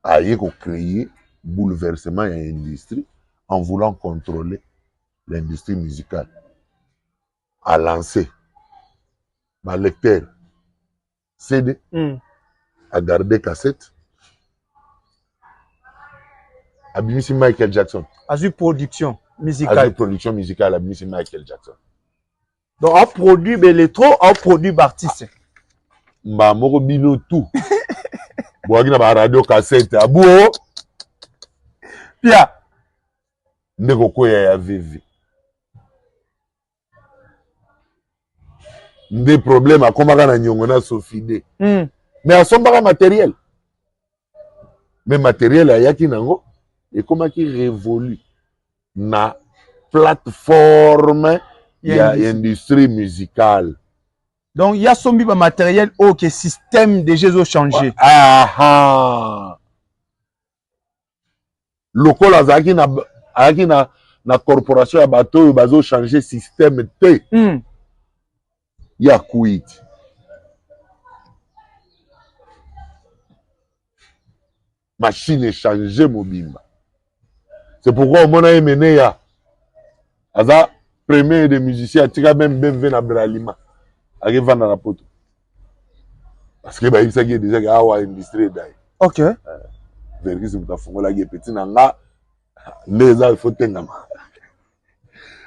Aye ko créer bouleversement à l'industrie en voulant contrôler l'industrie musicale. À lancer ma lecteur CD, à garder cassette, à bimisi Michael Jackson. Azur production musicale. Azur production musicale à bimisi Michael Jackson. Donc on produit l'électro, on produit artiste. Mba moko bino tout. Boagi na ba radio cassette abu Pia ndeko koya ya VV. Des problèmes à komaka na nyongo na Sofide. Mais asombaka matériel. Mais matériel ayaki nango et komaki révolu na plateforme ya industrie musicale. Donc il y a son matériel que système déjà ont changé. Local azaki na corporation ya bateau bazo changer système T. Ya quit. Machine est changée mobimba. C'est pourquoi on a mené ya aza premier des musiciens tika même na Bralima. Arrive dans la poto. Parce que bah il s'agit déjà que awa industrie dai. OK. Vergis muta fongola ge petit nanga les a faut tenga.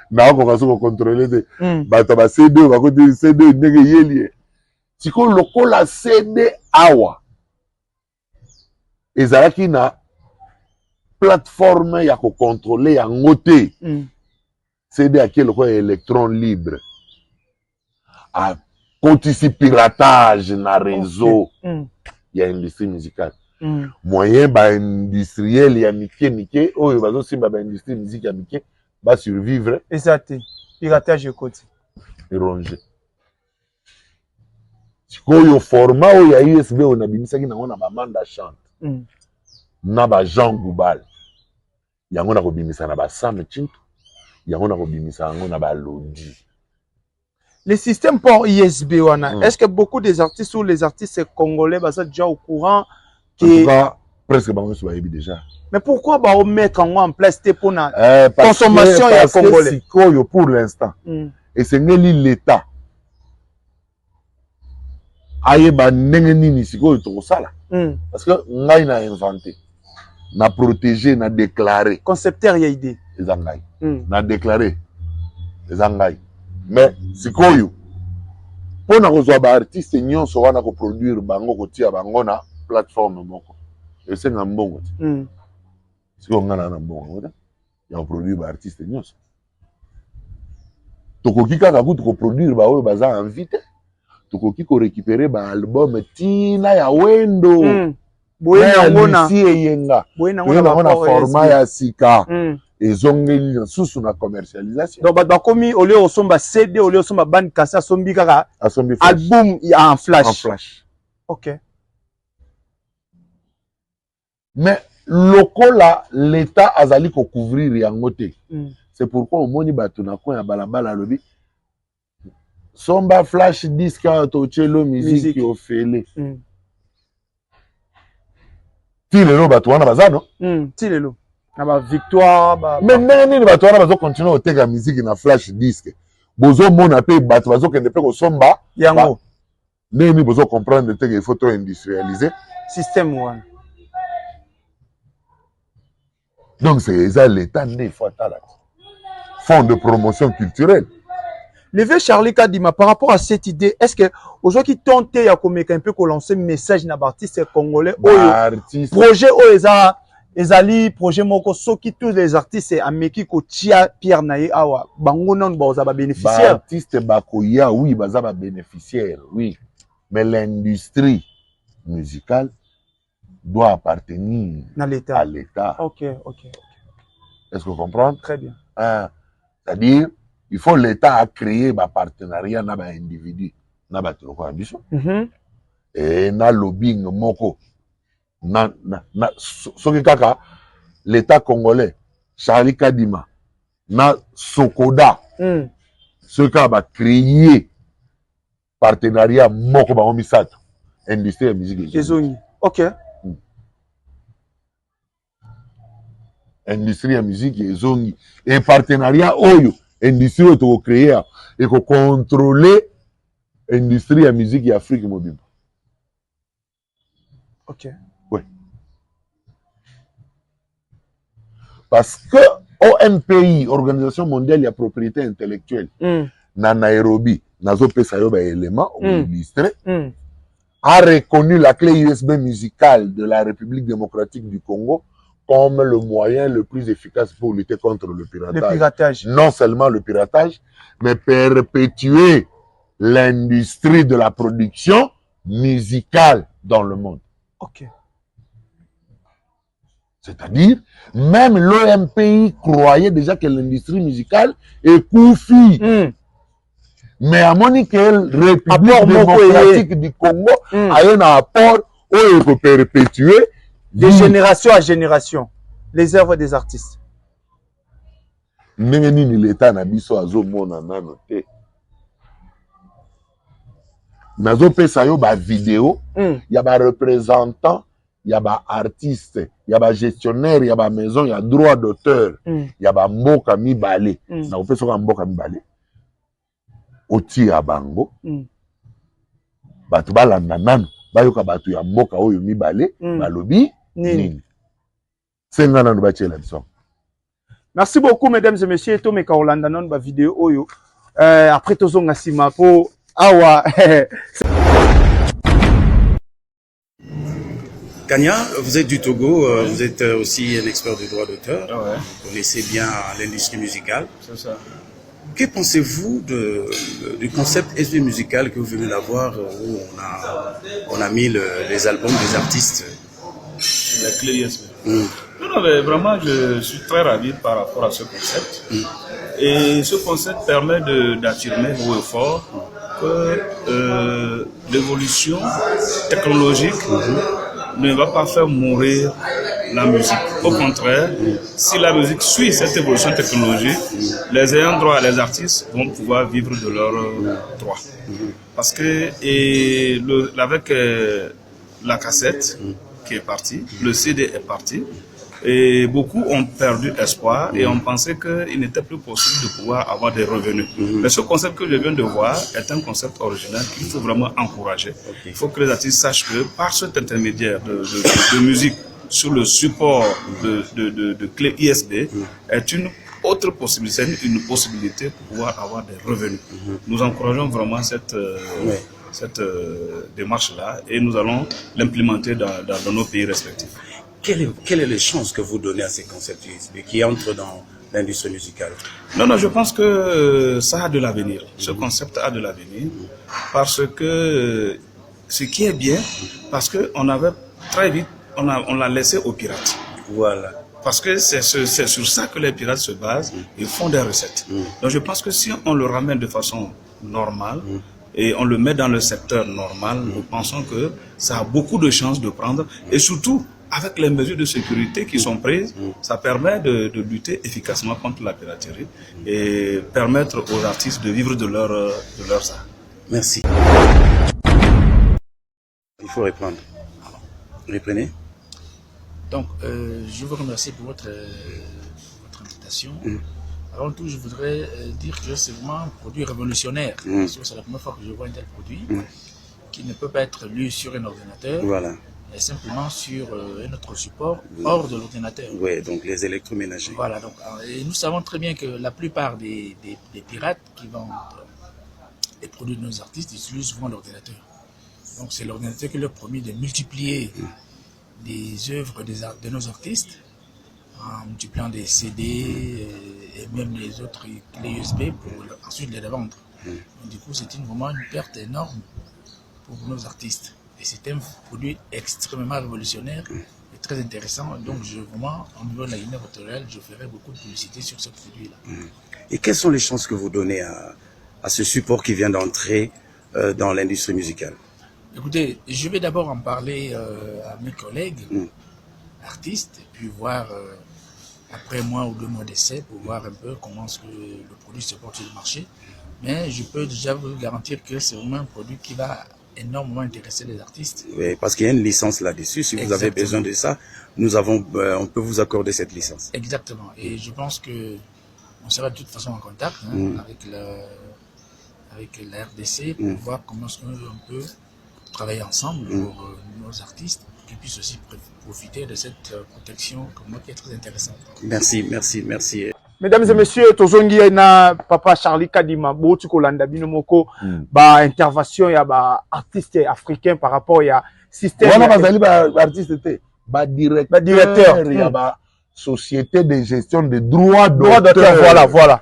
Na ko kaso ko contrôler de bato ba CD ba ko di CD ndenge yeli. Siko lokola CD awa. Ezalaki na plateforme ya ko contrôler ya ngote. CD akelo ko électron libre. À contre piratage na réseau ya industrie musicale. Moyen ba industriel ya mike oyo bazo simba ba industrie musique ya mike ba survivre. Exact. Piratage côté. Éronger. Sikoyo format oyo ya USB on abimisaki nango na ba Manda chante. Na ba Jean Goubal. Yango na ko bimisa na ba Sam Chinto. Yango na ko bimisa yango na ba Lodi. Le système port ISB, est-ce que beaucoup des artistes ou les artistes congolais sont déjà au courant que... En tout cas, presque déjà. Mais pourquoi on met en place pour la consommation et congolais pour l'instant. Et c'est l'État. Aïe ba nengeni ni siko to sala. Parce que ngai na inventé, na protégé, na déclaré. Concepteur y a idée. Les angai. Na déclaré. Les angai. Mais sikoyo pour na kozwa ba artiste nyonso wana ko produire bango ko tia bango na plateforme moko et c'est na mbongo siko ngana na mbongo ya ko produire ba artiste nyonso tokoki kaka kutu ko produire ba oyo baza invité tokoki ko récupérer ba album tina ya wendo boye ngona si eyenga boye ngona format ya sika ezongeli susu na commercialisation. Donc bah comme au lieu au somba CD au lieu au somba bande cassette sombi kaka album en flash. En flash. OK. Mais lokola l'État azali ko couvrir yango te. C'est pourquoi au moni bato na ko ya balabala lobi somba flash disque to chelo musique au fele. Tilelo bato wana bazano? Tilelo. Na victoire mais nani bato wana bazo continuer oteka musique na flash disque bozo mona pe bato bazo kende pe ko somba yango Nous besoin comprendre qu'il faut trop industrialiser. Système one. Donc c'est ça l'État des fois fonds de promotion culturelle. Levé Charlie Kadima, par rapport à cette idée, est-ce que aujourd'hui qui tente à un peu qu'on lance un message dans l'artiste congolais, projet ezali projet moko soki tous les artistes ameki ko tia Pierre Naye awa bango non baza ba bénéficiaire. Artiste bakoya oui baza ba bénéficiaire oui, mais l'industrie musicale doit appartenir à l'État. Ok. Est-ce que vous comprenez? Très bien. C'est-à-dire, il faut l'État a créé un partenariat avec un individu, avec un ambition. Et na lobbying moko. L'État congolais, Charlie Kadima, na Sokoda, ce qui a créé partenariat moko ba omisato, industrie de musique. Ok. Industrie de musique et partenariat oyo industrie auto créer et ko contrôler industrie de musique en Afrique mobile. Ok. Oui. Parce que OMPI, Organisation mondiale de la propriété intellectuelle, na Nairobi, nazo pesa yo ba élément illustré, a reconnu la clé USB musicale de la République démocratique du Congo comme le moyen le plus efficace pour lutter contre le piratage. Non seulement le piratage, mais perpétuer l'industrie de la production musicale dans le monde. Ok. C'est-à-dire, même l'OMPI croyait déjà que l'industrie musicale est coufie. Mais à mon avis, la République démocratique du Congo a un apport où il faut perpétuer de génération à génération les œuvres des artistes. L'État n'a biso azo mona nano te. Nazo pesa yo ba vidéo, y a ba représentant, y a ba artiste, y a ba gestionnaire, y a ba maison, y a droit d'auteur, y a ba mboka mibale. Na opesa ka mboka mibale. Oti ya bango. Batu balanda nano, bayoka batu ya mboka oyo mibale, balobi nini. Merci beaucoup, mesdames et messieurs. Tomé Kaolanda non ba vidéo oyo. Après tozo ngasima po awa. Kanya, vous êtes du Togo, vous êtes aussi un expert du droit d'auteur. Vous connaissez bien l'industrie musicale. C'est ça. Que pensez-vous du concept SP musical que vous venez d'avoir où on a mis les albums des artistes? La clé ISP. Non, mais vraiment, je suis très ravi par rapport à ce concept. Et ce concept permet d'affirmer haut et fort que l'évolution technologique ne va pas faire mourir la musique. Au contraire, si la musique suit cette évolution technologique, les ayants droit, les artistes vont pouvoir vivre de leurs droits. Parce que avec la cassette qui est partie, le CD est parti, et beaucoup ont perdu espoir et ont pensé qu'il n'était plus possible de pouvoir avoir des revenus. Mais ce concept que je viens de voir est un concept original qu'il faut vraiment encourager. Il faut que les artistes sachent que par cet intermédiaire de musique sur le support de clé ISB est une autre possibilité, une possibilité pour pouvoir avoir des revenus. Nous encourageons vraiment cette démarche-là et nous allons l'implémenter dans nos pays respectifs. Quelle est les chances que vous donnez à ces concepts USB qui entrent dans l'industrie musicale? Non, je pense que ça a de l'avenir. Ce concept a de l'avenir parce que ce qui est bien, parce qu'on avait très vite, on l'a laissé aux pirates. Voilà. Parce que c'est sur ça que les pirates se basent, ils font des recettes. Donc je pense que si on le ramène de façon normale, et on le met dans le secteur normal, nous pensons que ça a beaucoup de chances de prendre, et surtout, avec les mesures de sécurité qui sont prises, ça permet de lutter efficacement contre la piraterie et permettre aux artistes de vivre de leurs arts. Merci. Il faut reprendre. Reprenez. Donc, je vous remercie pour votre invitation. Avant tout, je voudrais dire que c'est vraiment un produit révolutionnaire. Parce que c'est la première fois que je vois un tel produit. qui ne peut pas être lu sur un ordinateur. Voilà. Mais simplement sur un autre support hors de l'ordinateur. Oui, donc les électroménagers. Voilà, donc et nous savons très bien que la plupart des pirates qui vendent les produits de nos artistes utilisent souvent l'ordinateur. Donc c'est l'ordinateur qui leur permet de multiplier des œuvres de nos artistes en multipliant des CD et même les autres clés USB pour ensuite les revendre. Donc, du coup, c'est vraiment une perte énorme pour nos artistes. Et c'est un produit extrêmement révolutionnaire et très intéressant. Donc, vraiment, au niveau de la Guinée équatoriale, je ferai beaucoup de publicité sur ce produit-là. Et quelles sont les chances que vous donnez à ce support qui vient d'entrer dans l'industrie musicale? Écoutez, je vais d'abord en parler à mes collègues artistes, et puis voir après 1 mois ou 2 mois d'essai pour voir un peu comment est-ce que le produit se porte sur le marché. Mais je peux déjà vous garantir que c'est vraiment un produit qui va énormément intéresser les artistes. Oui, parce qu'il y a une licence là-dessus. Si vous avez besoin de ça, on peut vous accorder cette licence. Exactement. Et je pense que on sera de toute façon en contact avec la RDC pour voir comment est-ce qu'on peut travailler ensemble pour nos artistes, pour qu'ils puissent aussi profiter de cette protection comme moi qui est très intéressante. Merci, merci, merci. Mesdames et messieurs, tozongi na papa Charlie Kadima boti kolanda bino moko ba intervention ya ba artiste africain par rapport ya système. Wana bazali ba artiste te, ba directeur ya ba société de gestion de droits d'auteur. Voilà.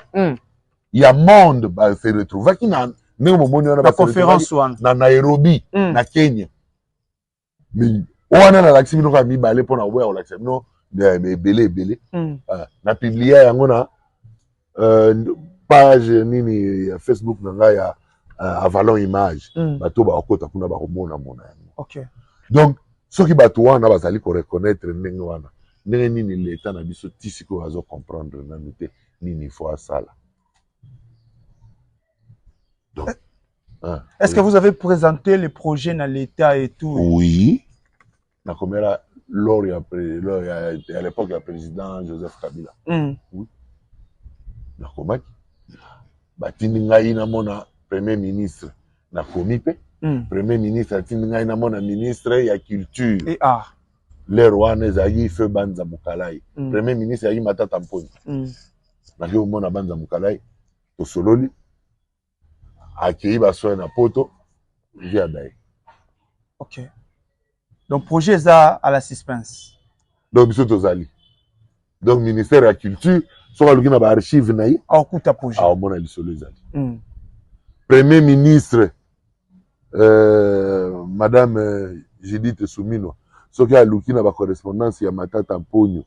Il y a monde ba se retrouver qui na la conférence na Nairobi na Kenya. Mais wana na laxi bino ka mi balé pona oya o laxi bino belé na publié yango na page nini ya Facebook na nga ya Avalon Image bato ba okota kuna ba komona yango. OK. Donc soki bato wana bazali ko reconnaître ndenge wana ndenge nini l'état na biso tisiko bazo comprendre na mité nini faut asala. Donc est-ce que vous avez présenté les projets dans l'état et tout? Oui. Na komera lors à l'époque du président Joseph Kabila. Oui. Na komaki batindi ngai na mona premier ministre na komipe premier ministre atindi ngai na mona ministre ya culture et art le roi ezali feu Banza Mukalai premier ministre ya Matata Mponi na yo mona Banza Mukalai to sololi akei baso na poto via dai. OK. Donc projet ça à la suspense. Donc biso tozali. Donc ministère de la culture soka luki na ba archive na yi akuta projet mona lisolo ezali. Premier ministre madame Judith Soumino soki aluki na ba correspondance ya Matata Mponyo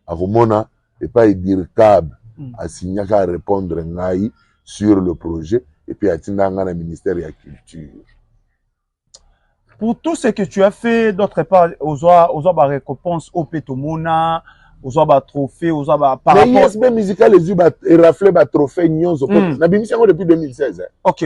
akomona et pas directable asignaka répondre ngai sur le projet et puis atinda nga na ministère de la culture. Pour tout ce que tu as fait, d'autre part, aux récompenses au Petomona, aux trophées, aux par rapport. Les ISB musical, les yeux raflé ba trophée nyonzo. Na bimisi yango depuis 2016. OK.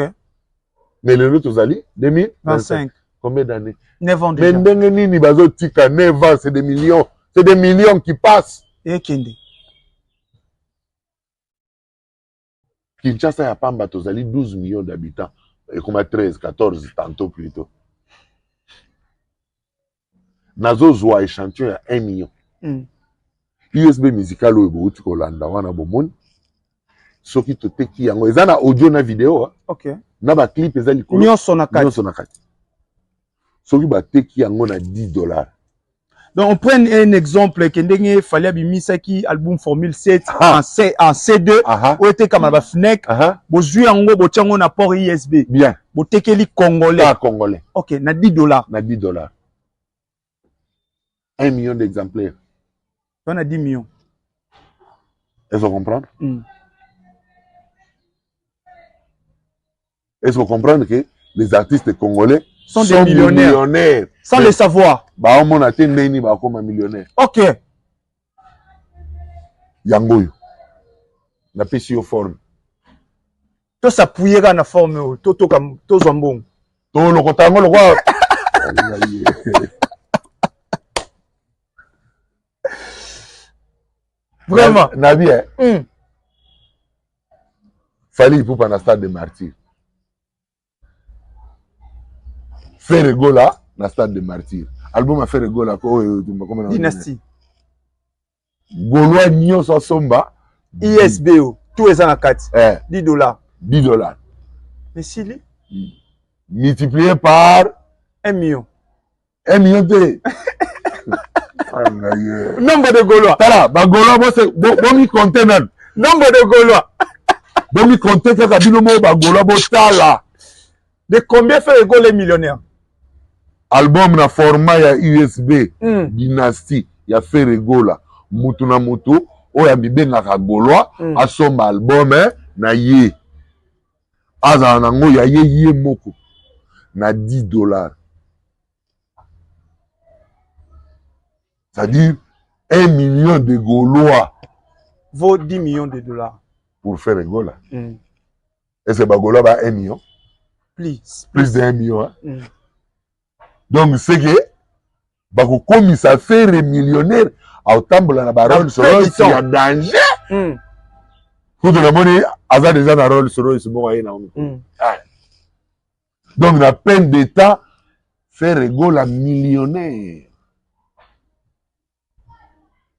Mais le autre Zali 2025. Combien d'années? 9 ans déjà. Mais ndenge nini bazo tika 9 ans, c'est des millions. C'est des millions qui passent. Et Kende. Kinshasa ya Pamba tozali 12 millions d'habitants. Et comme 13, 14 tantôt plutôt. Nazo zwa échantillon ya 1 million. USB musical oyo bouti kolanda wana bomoni. Soki toteki yango eza na audio na vidéo. OK. Na ba clip eza likolo. Nyonso na kati. Soki bateki yango na $10. Donc on prend un exemple kendenge fallait bimisaki album Formule 7 en C2 ou était comme ba FNEC bozui yango bochango na port USB. Bien. Botekeli congolais. Congolais. OK, na $10. Na $10. 1 million d'exemplaires. On a 10 millions. Est-ce que vous comprenez? Est-ce que vous comprenez que les artistes congolais sont des millionnaires sans le savoir? Bah, on a été neni ba comme un millionnaire. OK. Yangoyo. Na pesi yo forme. To s'appuyer na forme to zombong. To lokotango lokwa. Vraiment. Nabi, Fallait pour pendant stade de martyr. Ferregola na stade de martyr album a Ferregola Dynastie Gaulois nyonso somba ISBO tout est en carte $10 $10 mais s'il multiplié par 1 million te nombre de Gaulois tala ba Gaulois bon mi compter nan nombre de Gaulois bon mi compter kaka bino mo ba Gaulois bo tala de combien fait le Gaulois millionnaire album na format ya USB Dynastie ya Ferregola mutu na mutu oya mibengaka Gaulois asomba album na ye azala nango ya ye moko na $10 c'est-à-dire 1 million de Gaulois vaut 10 millions de dollars pour Ferregola. Est-ce que Gaulois va 1 million? Plus de 1 million. Hein? Donc c'est que comme ça fait millionnaire à Tambola na Baron Soro il y a danger. Tout le monde a déjà na rôle Soro c'est bon na. Donc la peine d'état Ferregola millionnaire.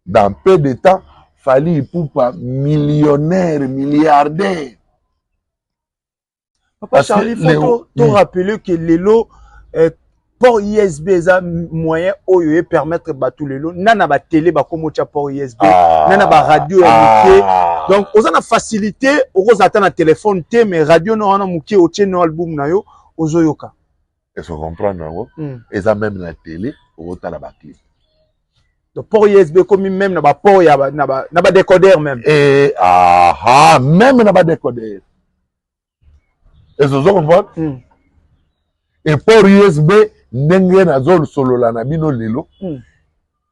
Dans peu de temps, Fally Ipupa millionnaire, milliardaire. Papa Charlie, il faut te rappeler que les lots port ISB a moyen de permettre à tous les lots. Nana ba télé ba comme port ISB, nana ba radio donc on a facilité, on attend un téléphone té mais radio non on a muké au tien album na yo ozoyoka. Est-ce qu'on comprend non? Et ça même la télé, on a la clé. Donc port USB comme même na ba port ya na ba décodeur même. Et même na ba décodeur. Est-ce que vous comprenez? Et port USB ndenge na zone solo la na bino lelo.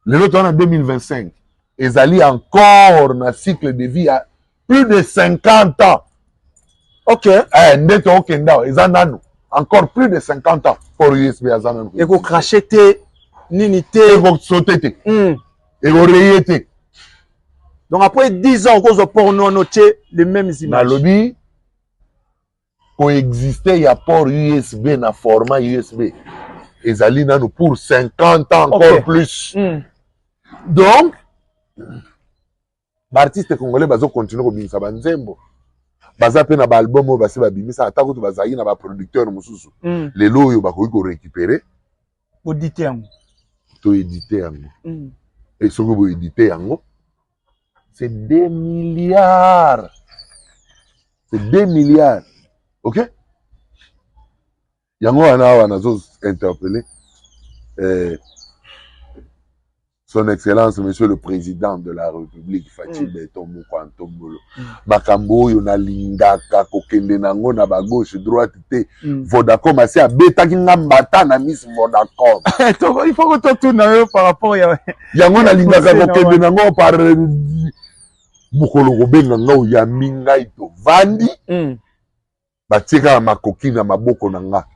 Lelo to en 2025. Ezali encore na cycle de vie à plus de 50 ans. OK. Ndeto okenda ezananu. Encore plus de 50 ans pour USB azananu. Et ko cracher te Ninité. Et vous sautez. Et vous rayez. Donc après 10 ans, on peut noter les mêmes images. Dans le lobby, coexister, il y a port USB dans format USB. Et ça nous pour 50 ans encore plus. Donc, l'artiste congolais va continuer à binsa banzembo. Baza pe na ba album ba se ba bimisa atako to bazali na ba producteur mususu. Les lots yo ba ko récupérer. Auditer yango. To éditer yango. Et ce que vous éditez yango, c'est 2 milliards. C'est 2 milliards. OK? Yango on a interpellé son Excellence, Monsieur le Président de la République, Fatou Betombo Kwantobolo. Makambo, yona lingaka, kokende nango na ba gauche, droite, te. Vodacom, assez à bêta qui n'a pas na Miss Vodacom. Il faut que tu tournes par rapport à. Yango na lingaka, kokende nango par. Mukolo Robenga ngao ya minga ito. Vandi. Batika makoki na maboko nanga.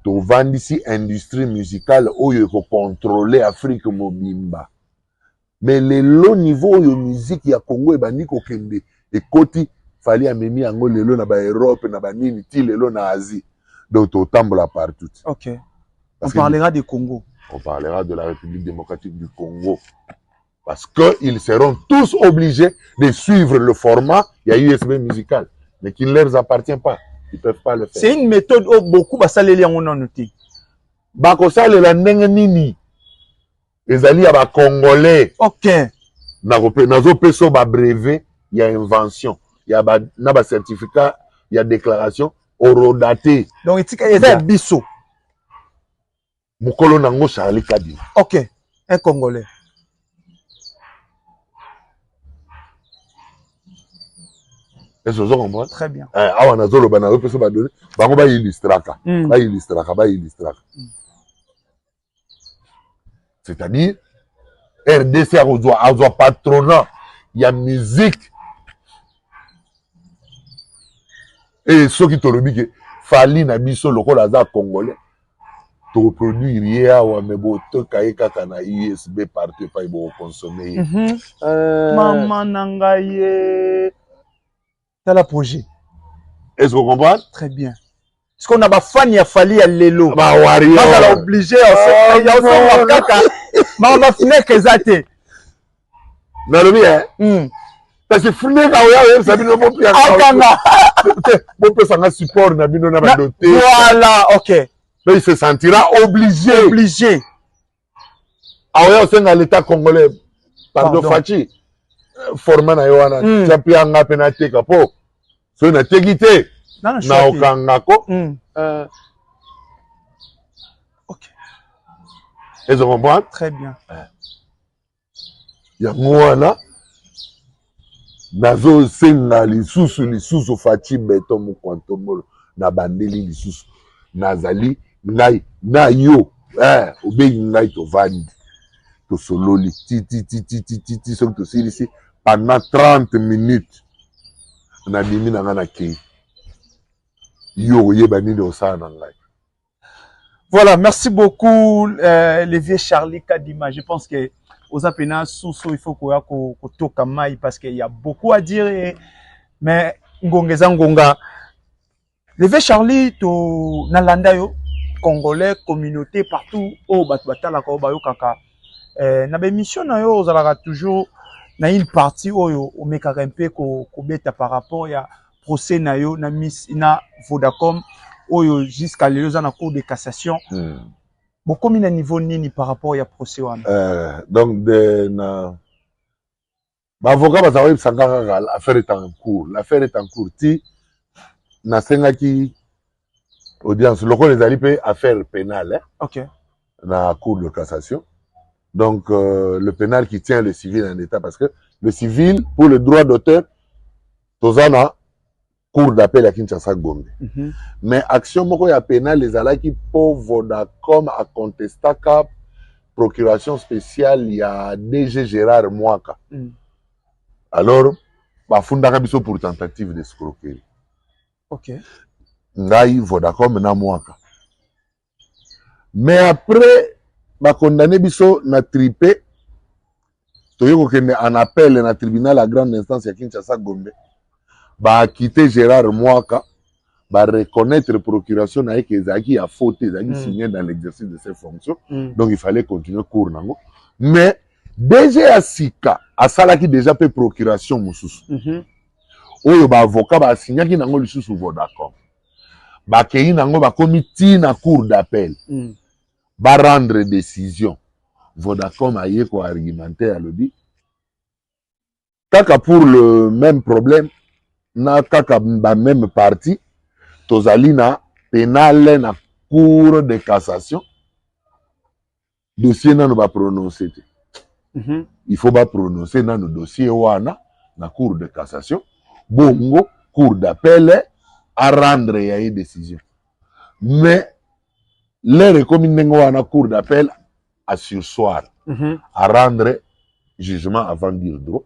To vandi si industrie musicale oyo ko contrôler Afrique mobimba. Mais le low niveau yo musique ya Congo e bandi ko kende e koti fali amemi yango lelo na ba Europe na ba nini ti lelo na Asie. Donc to tambola partout. OK. On parlera du Congo. On parlera de la République démocratique du Congo. Parce que ils seront tous obligés de suivre le format il y a USB musical mais qui ne leur appartient pas. Ils ne peuvent pas le faire. C'est une méthode où beaucoup de salés ont noté. Bakosale la ndenge nini. Ezali ya ba Congolais. OK. Nazo peso ba brevet, il y a invention, il y a na ba certificat, il y a déclaration orodaté. Donc il y a biso. Mukolo nango Charlie Kadi. OK. Un Congolais. Est-ce que vous comprenez? Très bien. Awa nazolo ba na peso ba donner, bango ba illustraka. Ba illustraka. C'est-à-dire RDC a besoin patronat, il y a musique. Et ceux qui te le disent que Fally na biso lokola za congolais. To produire rien ou mais bon to kaye kaka na USB partout pas bon consommer. Maman nangaye. T'as la projet. Est-ce que vous comprenez? Très bien. Parce qu'on a pas fan ya fali ya lelo. Bah Wario. On a obligé il y a aussi kaka. Ma ma fine kezate. Na le bien. Parce que fune ka oya ça bino bon pia. Akanga. Bon peut ça support na bino na ba doté. Voilà, OK. Mais il se sentira obligé. Obligé. Aoya senga l'état congolais. Pardon Fachi. Format na yoana. Champion nga penate kapo. So na tegite. Na okangako. OK. Est-ce que vous comprenez? Très bien. Ya mwana nazo senga lisusu Fachi beto mu kwantomolo na bandeli lisusu nazali ngai na yo obeyi ngai tovandi to sololi ti soki tosilisi pendant 30 minutes na bimi na nga na kei yo oyeba nini osala na ngai. Voilà, merci beaucoup les vieux Charlie Kadima. Je pense que aux apena Sousso il faut qu'on toka mai parce qu'il y a beaucoup à dire mais ngongeza ngonga. Les vieux Charlie to nalanda yo congolais communauté partout au batala ko bayo kaka na be mission na yo ozalaka toujours na une partie oyo o mekaka mpe ko beta par rapport ya procès na yo na Miss na Vodacom oyo jusqu'à l'élection na cour de cassation. Beaucoup na niveau nini par rapport ya procès wana. Donc de na ba avocat ba zawi sangaka l'affaire est en cours. L'affaire est en cours ti na sengaki audience loko les ali pe affaire pénale. OK. Na cour de cassation. Donc le pénal qui tient le civil en état parce que le civil pour le droit d'auteur tozana cour d'appel à Kinshasa Gombe. Mais action moko ya pénal les alaki pour Vodacom a contesté cap procuration spéciale il y a DG Gérard Mwaka. Alors ba funda biso pour tentative d'escroquerie. OK. Ngai Vodacom na Mwaka. Mais après ba condamné biso na tripé toyoko kende en appel na tribunal à grande instance ya Kinshasa Gombe. Ba quitter Gérard Mwaka, ba reconnaître procuration na que Zaki a fauté, Zaki signé dans l'exercice de ses fonctions. Donc il fallait continuer cours nango. Mais DG Asika a salaki déjà fait procuration mususu. Oyo ba avocat ba signé ki nango lisusu Vodacom. Ba kei nango ba comité na cour d'appel. Ba rendre décision. Vodacom a yé ko argumenter à lobby. Kaka pour le même problème na kaka ba même parti tozali na pénal na cour de cassation dossier nano ba prononcer il faut ba prononcer nano dossier wana na cour de cassation bongo cour d'appel à rendre ya une décision mais les recommandés wana cour d'appel à sursoir à rendre jugement avant dire droit.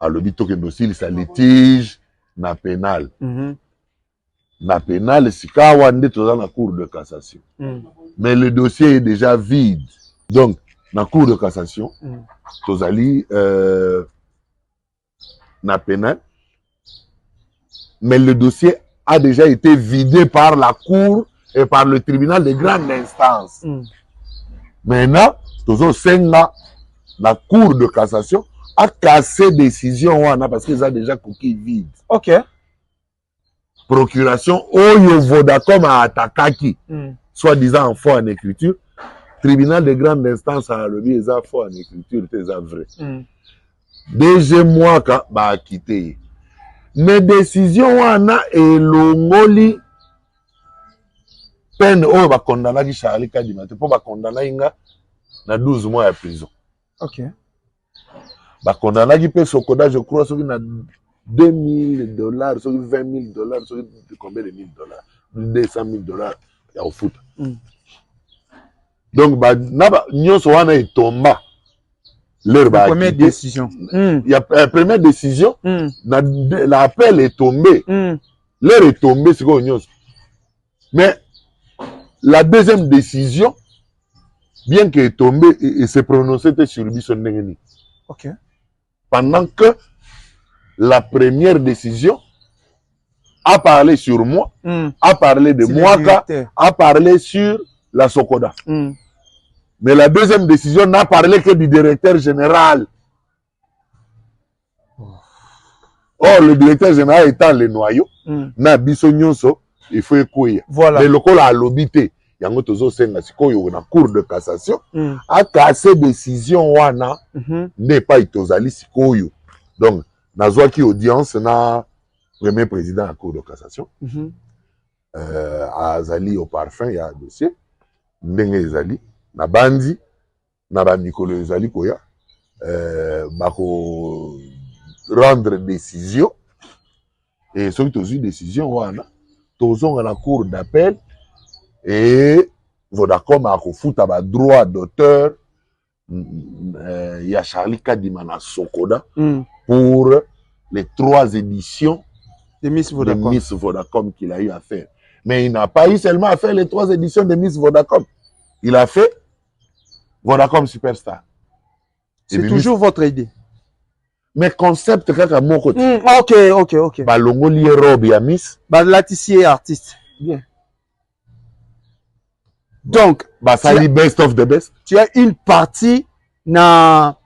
Alors, il dossier, ça litige na pénal. Na pénal, c'est quand on est dans la cour de cassation. Mais le dossier est déjà vide. Donc, dans la cour de cassation, tozali na pénal. Mais le dossier a déjà été vidé par la cour et par le tribunal de grande instance. Maintenant, tozo senga la cour de cassation a cassé décision wana parce qu'ils ont déjà coquille vide. OK. Procuration oyo Vodacom a attaqué soi-disant en faux en écriture. Tribunal de grande instance a levé les faux en écriture, c'est vrai. DG Mwaka ba quitté. Mais décision wana elongoli peine oyo ba condamna ki Charlie Kadima pour ba condamna inga na 12 mois de prison. OK. Ba condamna ki pe sokoda je crois soki na $2,000, soki $20,000, soki combien de $1,000, $200,000 ya au foot. Donc ba na ba nyonso wana etomba leur ba première décision. Il y a première décision l'appel est tombé. Leur est tombé c'est quoi nyonso. Mais la deuxième décision bien qu'elle est tombée et s'est prononcée sur biso ndengeni. OK. Pendant que la première décision a parlé sur moi, a parlé de Mwaka, a parlé sur la Sokoda. Mais la deuxième décision n'a parlé que du directeur général. Or, le directeur général étant le noyau, na biso nyonso, il faut écouter. Voilà. Mais le col a l'obité. Yango tozo senga sikoyo na cour de cassation, a cassé décision wana, n'est pas itozali sikoyo. Donc, nazwaki audience na premier président de la cour de cassation. Azali au parfum, il y a un dossier. Ndenge ezali, na bandi, na ba Nicolo ezali koya, bako rendre décision. Et ceux qui ont eu décision, wana, tozonga la cour d'appel, et Vodacom a refoutu à droit d'auteur, il y a Charlie Kadimana Sokoda, pour les 3 éditions de Miss Vodacom qu'il a eu à faire. Mais il n'a pas eu seulement à faire les 3 éditions de Miss Vodacom. Il a fait Vodacom Superstar. C'est toujours votre idée. Mais concept, kaka mon côté. Ok. Bah, longo lié robe ya Miss. Bah, latissier artiste. Bien. Donc, bah, ça dit best of the best. Tu as une partie na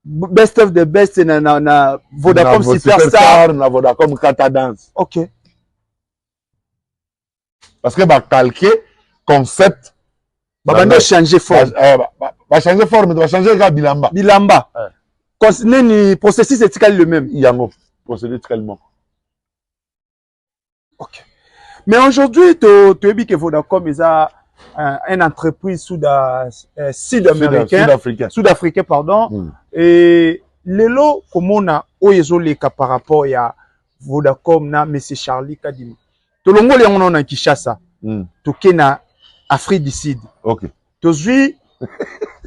best of the best na Vodacom Superstar. Na Vodacom Kata Dance. Ok. Parce que bah, calquer concept. Bah, va changer forme. Va changer forme, va changer le bilamba. Bilamba. Le processus est le même. Il y a un procédé tellement. Ok. Mais aujourd'hui, tu as dit que Vodacom est une entreprise sud-africaine, pardon. Et les lots, comme on a, par rapport à Vodacom, na M. Charlie Kadima. Tout le monde est en Kinshasa. Tout le monde Afrique du Sud. Ok. Tu as vu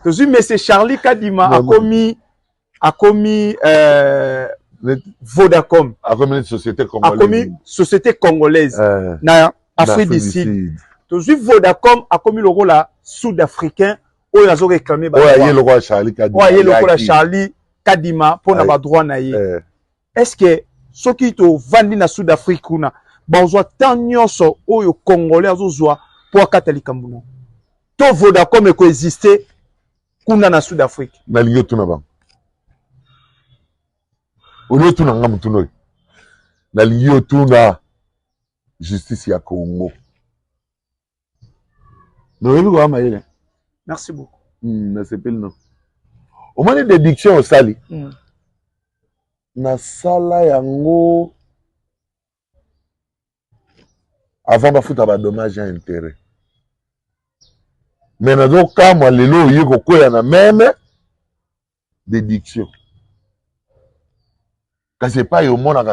M. Charlie Kadima a commis Vodacom. A commis société congolaise. Na Afrique du Sud. Tu as vu Vodacom a commis le rôle sud-africain où ils ont réclamé. Le roi Charlie Kadima. Le roi Charlie Kadima pour n'avoir droit na ye. Est-ce que ceux qui ont vendu na Sud-Afrique, ils ont tant nyonso où les Congolais ont pour katali kambuno. To Vodacom est coexisté kuna na Sud-Afrique. Na liyo tuna ba. Ono tuna ngamu tuno. Na liyo tuna justice ya Congo. Merci beaucoup. Merci non. Au moins de déduction au sali. Na sala yango avant de foutre un dommage et intérêt. Mais dans le cas, moi, les lots, il y a même déduction. Quand ce n'est pas au monde, on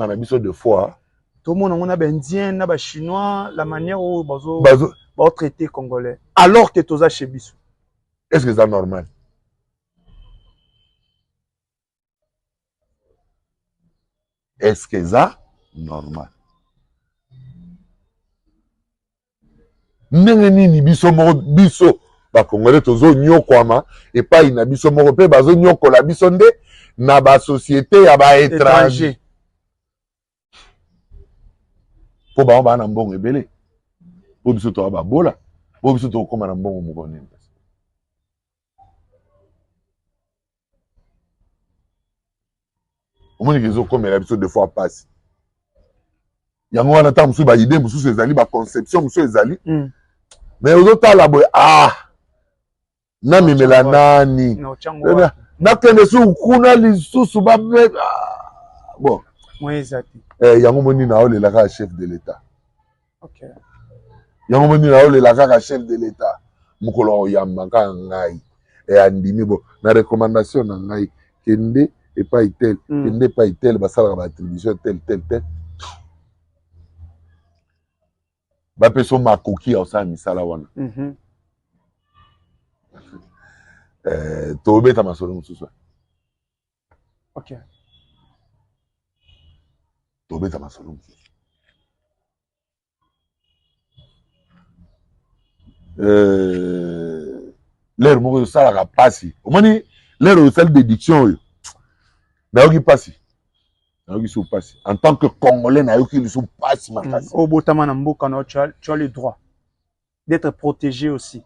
a besoin de fois. Tout le monde, on a des Indiens, des Chinois, la manière où on traiter Congolais. Alors que tu as chez Bissou. Est-ce que c'est normal? Est-ce que c'est normal? Ndenge nini biso ba Congolais tozo nyokwama et pas ina biso moko pe bazo nyokola biso nde na ba société ya ba étranger po ba na mbongo ebele po biso to ba bola po biso to koma na mbongo moko nini omoni kezo komela biso deux fois passe yango wana ta musu ba idée musu ezali ba conception musu ezali mais aux autres là boy na mimela nani na kende su kuna lisusu ba bon moi exact yango moni na ole la chef de l'état OK yango moni na ole la chef de l'état mukolo yamba ka ngai et andimi bo na recommandation na ngai kende et pas itel kende pas itel ba sala ba attribution tel ba peso makoki au sa misala wana to beta masolo mususu OK to beta masolo mususu l'air moko sala ka pasi omoni l'air au sel déduction yo na yoki pasi En tant que Congolais, ils sont pas si makasi. Au Botama Namboka, tu as le droit d'être protégé aussi.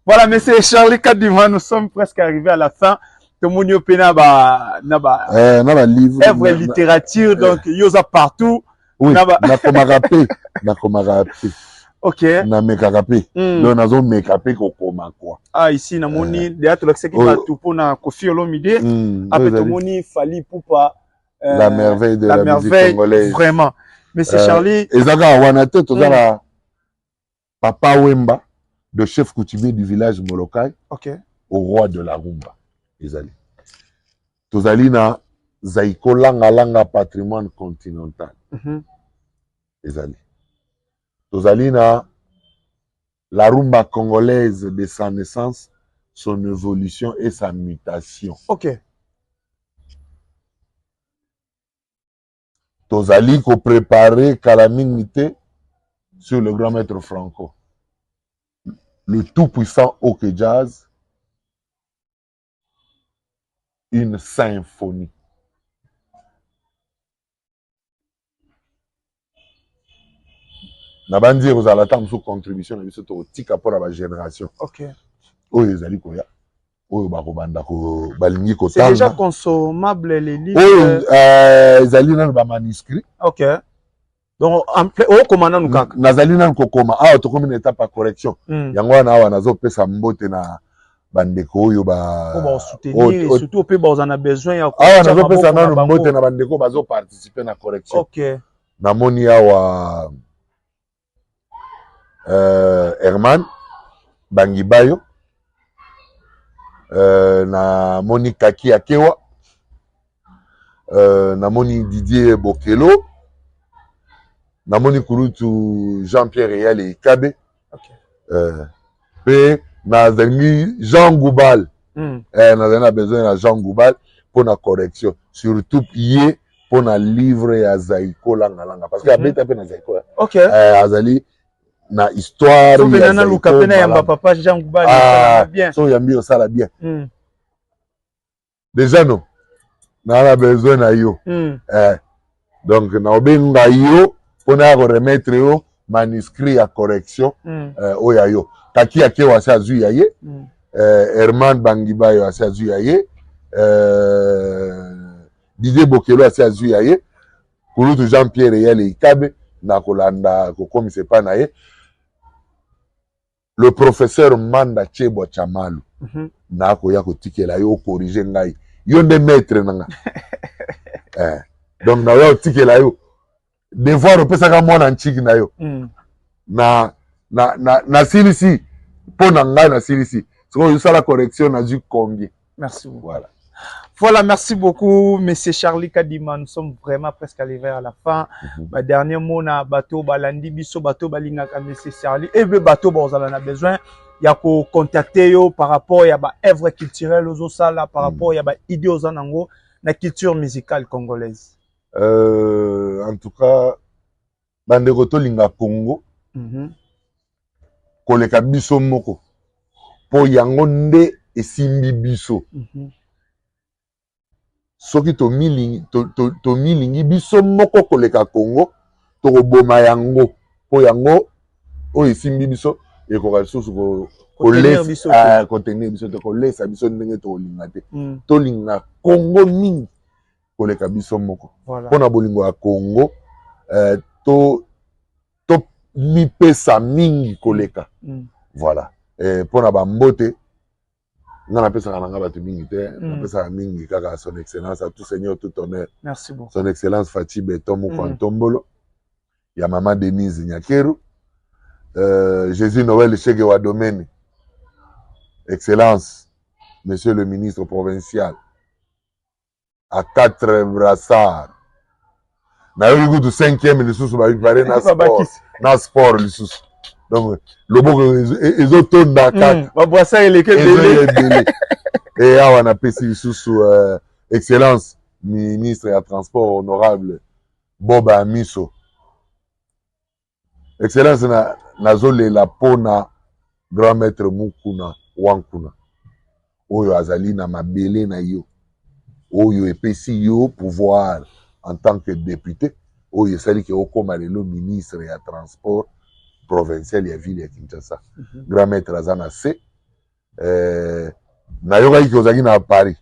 Voilà, monsieur Charlie Kadima, nous sommes presque arrivés à la fin. Tout le monde a livre, œuvre littérature, donc yosa partout. Oui, ok. Na mekakape. Donc nazo mekape kokoma quoi. Ah ici na moni déjà tu sais qu'il va tout pour na Koffi Olomide. Après tout moni Fally Ipupa. La merveille de la musique congolaise. Vraiment. Monsieur Charlie. Ezaka wanate tozala Papa Wemba, de chef coutumier du village Molokai. Ok. Au roi de la rumba. Ezali. Tozali na Zaiko langa patrimoine continental. Ezali. Tozali na la rumba congolaise de sa naissance, son évolution et sa mutation. Ok. Tozali ko préparer Kalamingité sur le grand maître Franco. Le tout-puissant Oke Jazz, une symphonie. Nabandi vous allez attendre sous contribution de ce tika pour la génération. Ok. Oyo ezali koya. Oyo bakobanda ko balingi ko c'est déjà consommable les livres. Oyo ezali na ba manuscrit. Ok. Donc en plein au commandant nous kaka. Nazali na ko koma ah to comme une étape à correction. Yango wana awa nazo pesa mbote na bandeko oyo ba pour soutenir et surtout pe ba on a besoin ya ah nazo pesa na mbote na bandeko bazo participer na correction. Ok. Na moni awa Herman Bangibayo na moni Kaki Akewa na moni Didier Bokelo na moni Kurutu Jean-Pierre Eyal et Kabe pe na zengi Jean Goubal na besoin de Jean Goubal pour la correction surtout yé pour na livre ya Zaiko langa parce que abeta pe na Zaiko ok azali na histoire so benana luka pena ya papa Jean Goubal ça bien so yambi osala bien déjà non na besoin na yo donc na obenga yo pona remettre yo manuscrit à correction oya yo Kaki Akewa sa zu yaye Herman Bangibayo sa zu yaye Didier Bokelo sa zu yaye Kulutu Jean-Pierre Eyal Ikabe na kolanda ko komise pa na ye le professeur Manda Chebo Chamalu na ko ya ko tikela yo corriger ngai yo nde maître nanga donc na yo tikela yo devoir pesa ka mwana nchiki na yo na silisi pona ngai na silisi siko yo sala correction na du combien. Merci beaucoup. Voilà, merci beaucoup, monsieur Charlie Kadima. Nous sommes vraiment presque arrivés à la fin. Ma dernier mot, na bateau balandi biso bateau balingaka monsieur Charlie. Et le bateau, bon, on en a besoin. Il y a qu'à contacter yo par rapport à ba œuvre culturelle aux sala, par rapport à ba idée aux anango, la culture musicale congolaise. En tout cas, banderoto linga Congo. Koleka biso moko. Po yango nde esimbi biso. Soki to milingi biso moko koleka Congo to koboma yango po yango o esimbi biso e ko kasusu ko contenir biso to kolesa biso ndenge to linga te to linga Congo mingi koleka biso moko pona bolingo ya Congo to mipesa mingi koleka voilà pona bambote na pesa nanga batu mingi te na pesa mingi kaka son excellence à tout seigneur tout honneur. Merci beaucoup. Son excellence Fati Betomo Kwantombolo ya maman Denise Nyakeru Jésus Noël Chege wa Domaine excellence monsieur le ministre provincial à 4 brassards na yo kutu 5e lisusu ba préparé na sport lisusu donc le beau ezotonda kaka ba boissa eleke et awa na pesi lisusu excellence ministre ya transport honorable Boba Amiso excellence nazolela pona grand maître Mukuna Wankuna oyo azali na mabele na yo oyo epesi yo pouvoir en tant que député oyo esali ke okoma lelo ministre ya transport provincial ya ville ya Kinshasa. Grand maître aza na se nayokaki ke ozalaki na Paris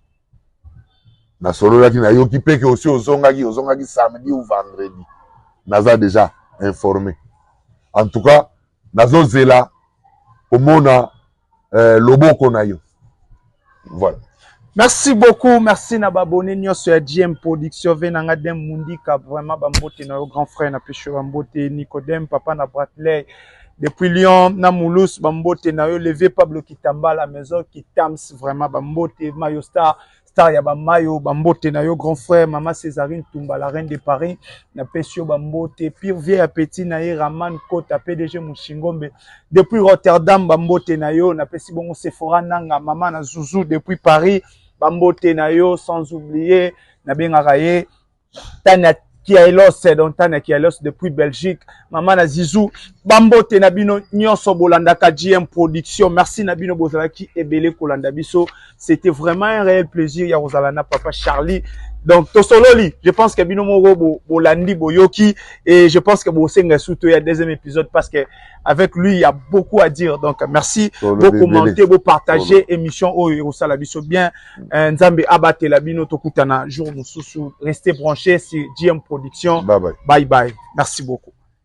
nasololaki nayoki mpe ke osi ozongaki samedi ou vendredi naza déjà informé. En tout cas nazozela komona loboko na yo. Voilà. Merci beaucoup, merci na babone nyonso ya GM Production venanga dem mundika vraiment bambote na yo grand frère na pesho bambote Nicodème papa na Bratley depuis Lyon na Mulus bambote na yo levé Pablo Kitamba la maison Kitams vraiment bambote Mayo Star ya bamayo bambote na yo grand frère maman Césarine Tumba la reine de Paris na pesho bambote pire vieux appétit na ye Raman Kota PDG Mushingombe depuis Rotterdam bambote na yo na pesi bongo Sephora nanga maman na Zouzou depuis Paris bambote na yo sans oublier na bengaka ye Tana Kialos donc Tana Kialos depuis Belgique maman na Zizou bambote na bino nyonso bolandaka GM Production merci na bino bozalaki ebele kolanda biso c'était vraiment un réel plaisir ya kozalana papa Charlie. Donc tosololi je pense que bino moko bolandi boyoki et je pense que bosenga surtout il y a deuxième épisode parce que avec lui il y a beaucoup à dire donc merci beaucoup commenter beau partager émission oyo osala biso bien nzambe abate la bino tokutana jour mususu restez branchés sur GM Production bye bye merci beaucoup.